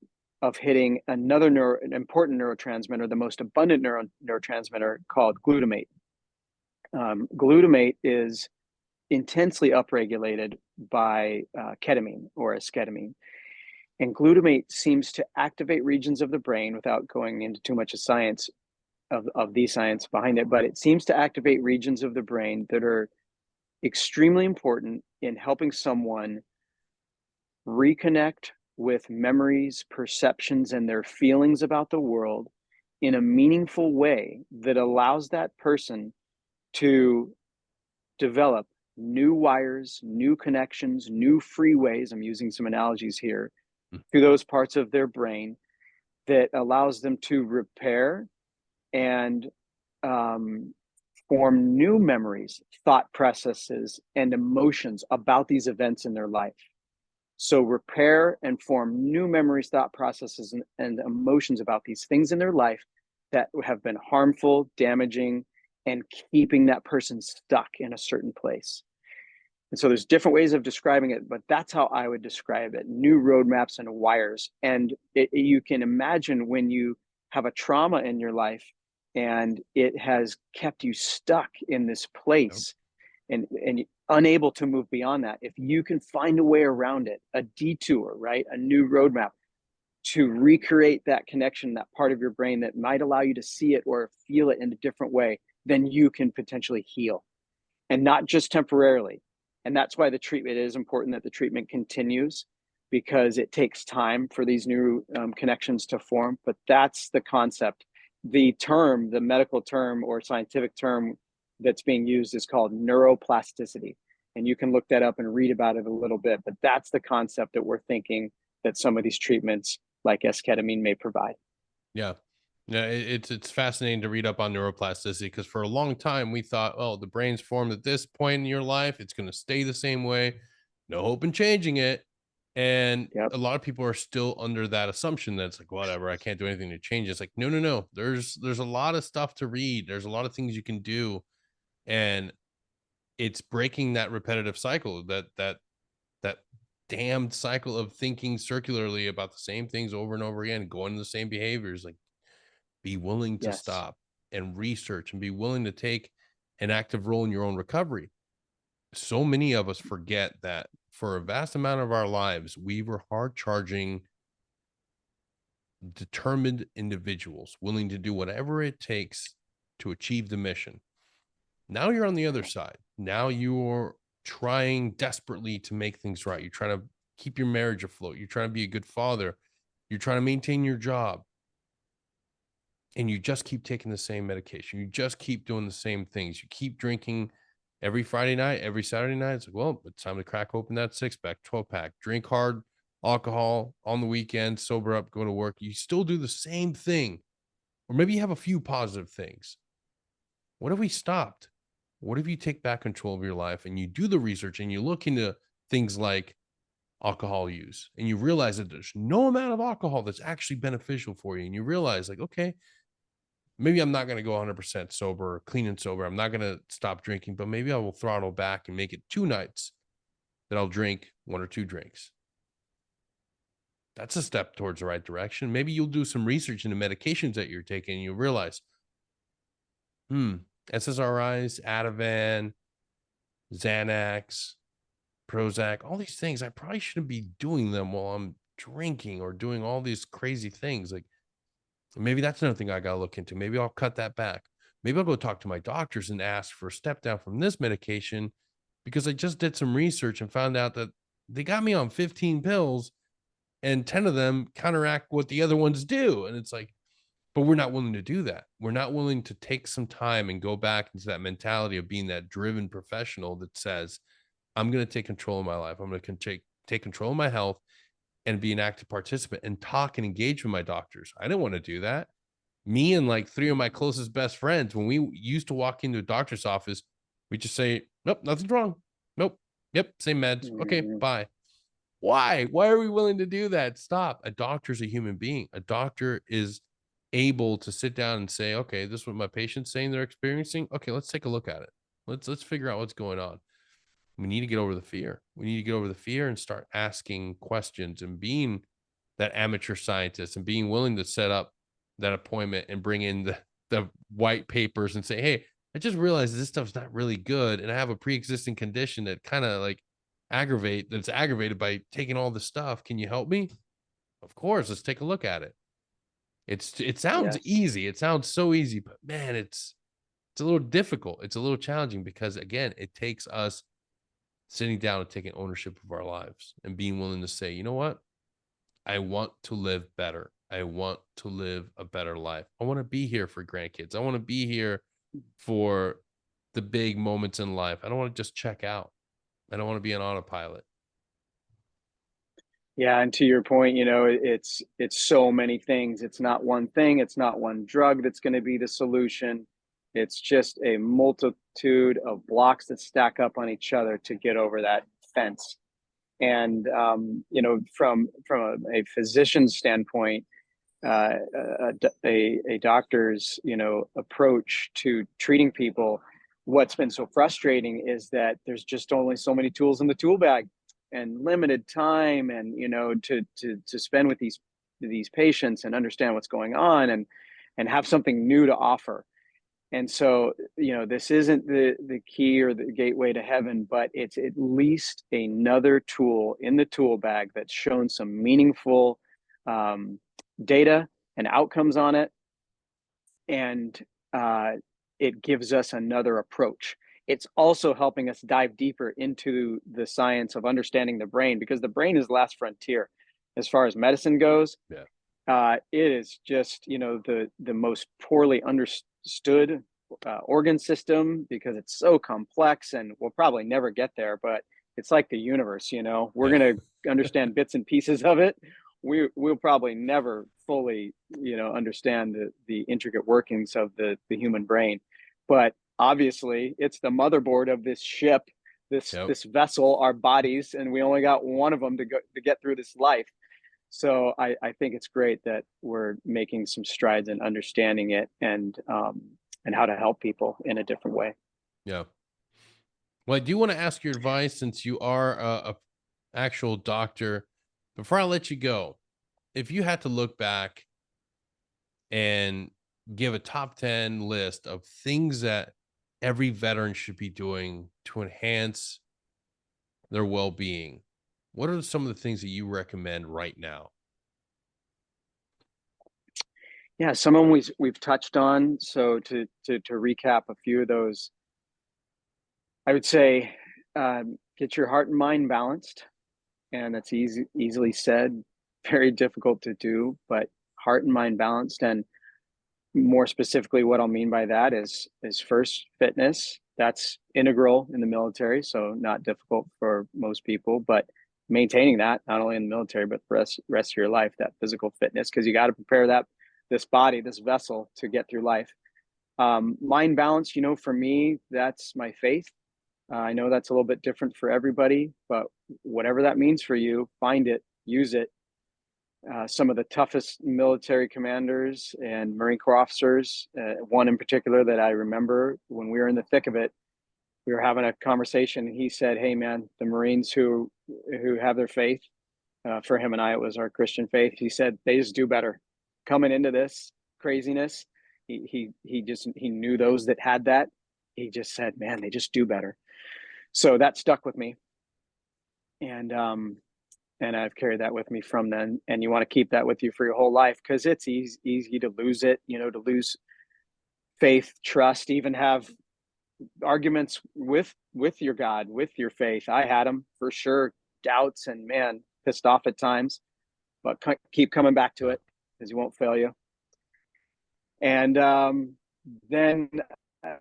of hitting an important neurotransmitter, the most abundant neurotransmitter, called glutamate. Glutamate is intensely upregulated by ketamine or esketamine. And glutamate seems to activate regions of the brain, without going into too much of science, of the science behind it, but it seems to activate regions of the brain that are extremely important in helping someone reconnect with memories, perceptions, and their feelings about the world in a meaningful way that allows that person to develop new wires, new connections, new freeways. I'm using some analogies here to those parts of their brain that allows them to repair and form new memories, thought processes, and emotions about these events in their life. So repair and form new memories, thought processes, and emotions about these things in their life that have been harmful, damaging, and keeping that person stuck in a certain place. And so there's different ways of describing it, but that's how I would describe it: new roadmaps and wires. And you can imagine when you have a trauma in your life and it has kept you stuck in this place, and unable to move beyond that. If you can find a way around it, a detour, right? A new roadmap to recreate that connection, that part of your brain that might allow you to see it or feel it in a different way, then you can potentially heal, and not just temporarily. And that's why it is important that the treatment continues, because it takes time for these new connections to form. But that's the concept. The medical term or scientific term that's being used is called neuroplasticity. And you can look that up and read about it a little bit, but that's the concept that we're thinking that some of these treatments like esketamine may provide. Yeah. Yeah, it's fascinating to read up on neuroplasticity, because for a long time we thought, oh, the brain's formed at this point in your life, it's going to stay the same way, no hope in changing it. And Yep. a lot of people are still under that assumption that it's like, whatever, I can't do anything to change it. It's like, no. There's a lot of stuff to read. There's a lot of things you can do, and it's breaking that repetitive cycle, that damned cycle of thinking circularly about the same things over and over again, going to the same behaviors. Like, be willing to Yes. stop and research and be willing to take an active role in your own recovery. So many of us forget that for a vast amount of our lives, we were hard charging, determined individuals willing to do whatever it takes to achieve the mission. Now you're on the other side. Now you're trying desperately to make things right. You're trying to keep your marriage afloat. You're trying to be a good father. You're trying to maintain your job. And you just keep taking the same medication. You just keep doing the same things. You keep drinking every Friday night, every Saturday night. It's like, well, it's time to crack open that 6-pack, 12-pack, drink hard alcohol on the weekend, sober up, go to work. You still do the same thing. Or maybe you have a few positive things. What if we stopped? What if you take back control of your life and you do the research and you look into things like alcohol use, and you realize that there's no amount of alcohol that's actually beneficial for you. And you realize, like, okay, maybe I'm not going to go 100% sober, clean and sober. I'm not going to stop drinking, but maybe I will throttle back and make it 2 nights that I'll drink 1 or 2 drinks. That's a step towards the right direction. Maybe you'll do some research into medications that you're taking and you'll realize, SSRIs, Ativan, Xanax, Prozac, all these things. I probably shouldn't be doing them while I'm drinking or doing all these crazy things. Like maybe that's another thing I got to look into. Maybe I'll cut that back. Maybe I'll go talk to my doctors and ask for a step down from this medication because I just did some research and found out that they got me on 15 pills and 10 of them counteract what the other ones do. And it's like, but we're not willing to do that. We're not willing to take some time and go back into that mentality of being that driven professional that says, I'm going to take control of my life. I'm going to take control of my health and be an active participant and talk and engage with my doctors. I didn't want to do that. Me and like 3 of my closest best friends, when we used to walk into a doctor's office, we just say, nope, nothing's wrong. Nope. Yep. Same meds. Okay. Bye. Why? Why are we willing to do that? Stop. A doctor's a human being. A doctor is able to sit down and say, okay, this is what my patient's saying they're experiencing. Okay, let's take a look at it. Let's figure out what's going on. We need to get over the fear. We need to get over the fear and start asking questions and being that amateur scientist and being willing to set up that appointment and bring in the white papers and say, hey, I just realized this stuff's not really good. And I have a pre-existing condition that kind of like that's aggravated by taking all this stuff. Can you help me? Of course, let's take a look at it. It sounds Yes. easy. It sounds so easy, but man, it's a little difficult. It's a little challenging because again, it takes us sitting down and taking ownership of our lives and being willing to say, you know what? I want to live better. I want to live a better life. I want to be here for grandkids. I want to be here for the big moments in life. I don't want to just check out. I don't want to be an autopilot. Yeah, and to your point, it's so many things. It's not one thing, it's not one drug that's going to be the solution. It's just a multitude of blocks that stack up on each other to get over that fence. And from a physician's standpoint, a doctor's approach to treating people, what's been so frustrating is that there's just only so many tools in the tool bag and limited time, and to spend with these patients and understand what's going on, and have something new to offer. And so, this isn't the key or the gateway to heaven, but it's at least another tool in the tool bag that's shown some meaningful um, data and outcomes on it. And it gives us another approach. It's also helping us dive deeper into the science of understanding the brain, because the brain is the last frontier as far as medicine goes. Yeah. It is just, the most poorly understood organ system, because it's so complex, and we'll probably never get there, but it's like the universe. We're going to understand bits and pieces of it. We'll probably never fully, understand the intricate workings of the human brain, but obviously it's the motherboard of this ship, this vessel, our bodies, and we only got one of them to get through this life. So I think it's great that we're making some strides in understanding it, and how to help people in a different way. Yeah. Well, I do want to ask your advice since you are a actual doctor. Before I let you go, if you had to look back and give a top 10 list of things that every veteran should be doing to enhance their well-being, what are some of the things that you recommend right now? Yeah, some of them we've touched on. So to recap a few of those, I would say get your heart and mind balanced, and that's easily said, very difficult to do, but heart and mind balanced. And more specifically, what I'll mean by that is first, fitness. That's integral in the military, so not difficult for most people, but maintaining that not only in the military but for rest of your life, that physical fitness, because you got to prepare this body, this vessel, to get through life. Mind balance, for me, that's my faith. I know that's a little bit different for everybody, but whatever that means for you, find it, use it. Some of the toughest military commanders and Marine Corps officers, one in particular that I remember when we were in the thick of it, we were having a conversation, and he said, hey man, the Marines who have their faith, for him and I, it was our Christian faith. He said, they just do better coming into this craziness. He knew those that had that. He just said, man, they just do better. So that stuck with me. And I've carried that with me from then. And you want to keep that with you for your whole life, because it's easy to lose it, to lose faith, trust, even have arguments with your God, with your faith. I had them for sure, doubts, and man, pissed off at times, but keep coming back to it because he won't fail you. And then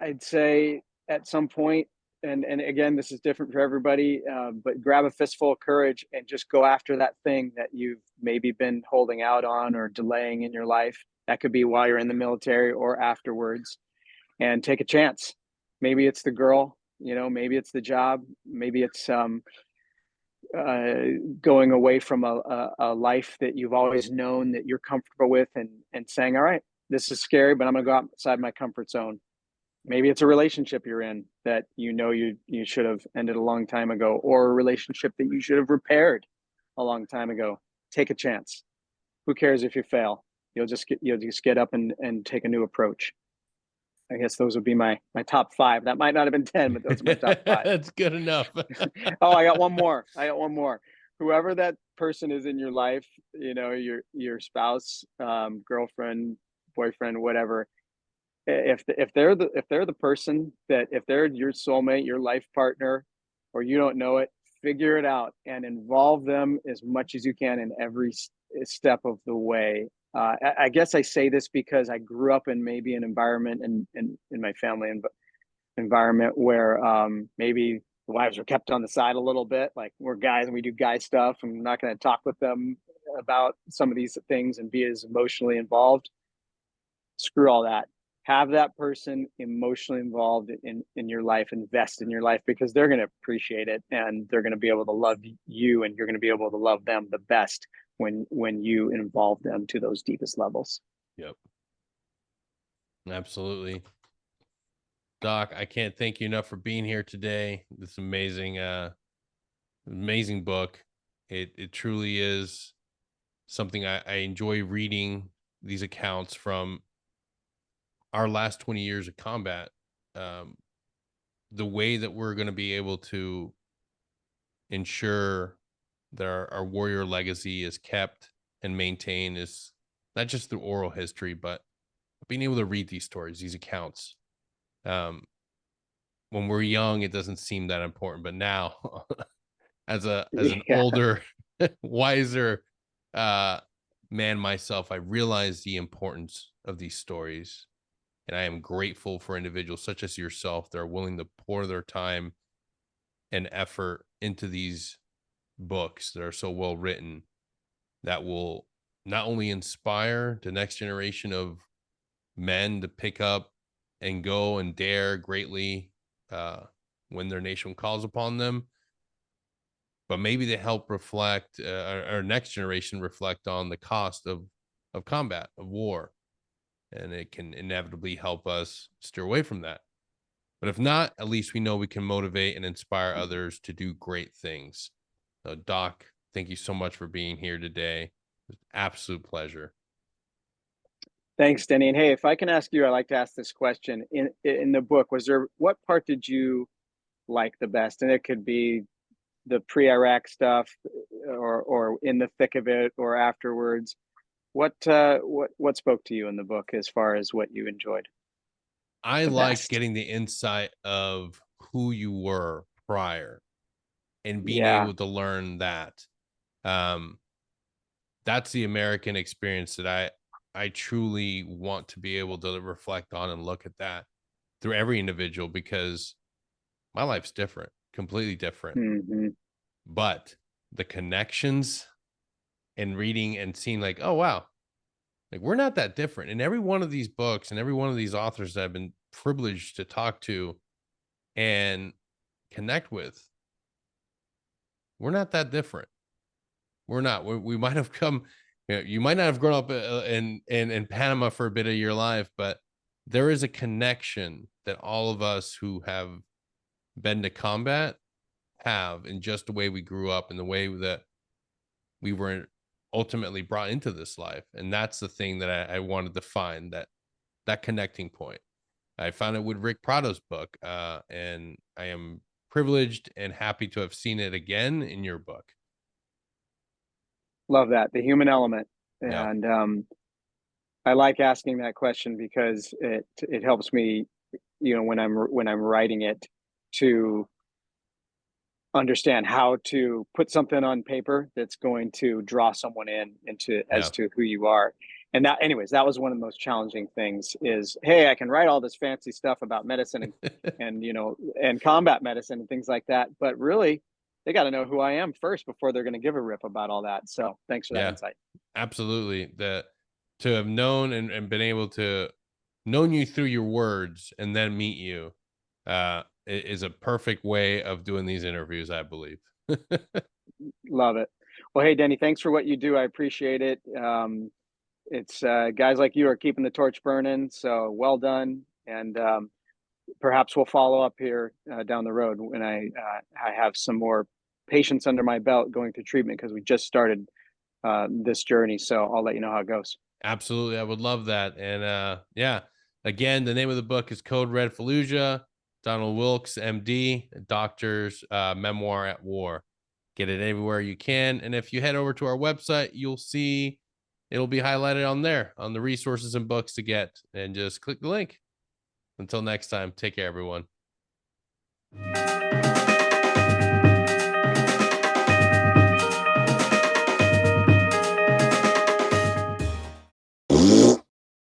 I'd say at some point, and again, this is different for everybody, but grab a fistful of courage and just go after that thing that you've maybe been holding out on or delaying in your life. That could be while you're in the military or afterwards, and take a chance. Maybe it's the girl, maybe it's the job, maybe it's going away from a life that you've always known that you're comfortable with, and saying, all right, this is scary, but I'm going to go outside my comfort zone. Maybe it's a relationship you're in that you should have ended a long time ago, or a relationship that you should have repaired a long time ago. Take a chance. Who cares if you fail? You'll just get up and take a new approach. I guess those would be my top 5. That might not have been 10, but those are my top 5. That's good enough. Oh, I got one more. Whoever that person is in your life, your spouse, girlfriend, boyfriend, whatever. If they're the person that, if they're your soulmate, your life partner, or you don't know it, figure it out and involve them as much as you can in every step of the way. I guess I say this because I grew up in maybe an environment in my family environment where maybe the wives were kept on the side a little bit. Like, we're guys and we do guy stuff, and I'm not going to talk with them about some of these things and be as emotionally involved. Screw all that. Have that person emotionally involved in your life, invest in your life, because they're going to appreciate it, and they're going to be able to love you, and you're going to be able to love them the best when you involve them to those deepest levels. Yep. Absolutely. Doc, I can't thank you enough for being here today. This amazing book. It truly is something I enjoy reading, these accounts from our last 20 years of combat. The way that we're going to be able to ensure that our warrior legacy is kept and maintained is not just through oral history, but being able to read these stories, these accounts. When we're young, it doesn't seem that important, but now as an older, wiser man myself, I realize the importance of these stories. And I am grateful for individuals such as yourself that are willing to pour their time and effort into these books that are so well written, that will not only inspire the next generation of men to pick up and go and dare greatly when their nation calls upon them, but maybe to help reflect our next generation reflect on the cost of combat, of war. And it can inevitably help us steer away from that. But if not, at least we know we can motivate and inspire others to do great things. So, Doc, thank you so much for being here today. It was an absolute pleasure. Thanks, Denny. And hey, if I can ask you, I like to ask this question. In the book, what part did you like the best? And it could be the pre-Iraq stuff, or in the thick of it, or afterwards. What spoke to you in the book as far as what you enjoyed? I The liked best. getting the insight of who you were prior and being Yeah. able to learn that. That's the American experience that I truly want to be able to reflect on and look at that through every individual, because my life's different, completely different. Mm-hmm. But the connections and reading and seeing, like, oh, wow, like, we're not that different. And every one of these books and every one of these authors that I've been privileged to talk to and connect with, we're not that different. We're not. We might have come. You might not have grown up in Panama for a bit of your life, but there is a connection that all of us who have been to combat have, in just the way we grew up and the way that we were ultimately brought into this life. And that's the thing that I wanted to find, that connecting point. I found it with Rick Prado's book, and I am privileged and happy to have seen it again in your book. Love that, the human element. Yeah. And I like asking that question because it helps me, when I'm writing it, to understand how to put something on paper that's going to draw someone into Yeah. as to who you are. And that, anyways, that was one of the most challenging things is, hey, I can write all this fancy stuff about medicine and combat medicine and things like that, but really they got to know who I am first before they're going to give a rip about all that. So thanks for that Yeah, insight. absolutely. That to have known and been able to known you through your words and then meet you is a perfect way of doing these interviews, I believe. Love it. Well, hey, Denny, thanks for what you do. I appreciate it. It's guys like you are keeping the torch burning. So well done. And perhaps we'll follow up here down the road when I have some more patients under my belt going through treatment because we just started this journey. So I'll let you know how it goes. Absolutely. I would love that. And yeah, again, the name of the book is Code Red Fallujah, Donnelly Wilkes, MD, doctor's memoir at war. Get it everywhere you can. And if you head over to our website, you'll see it'll be highlighted on there on the resources and books to get, and just click the link. Until next time, take care, everyone.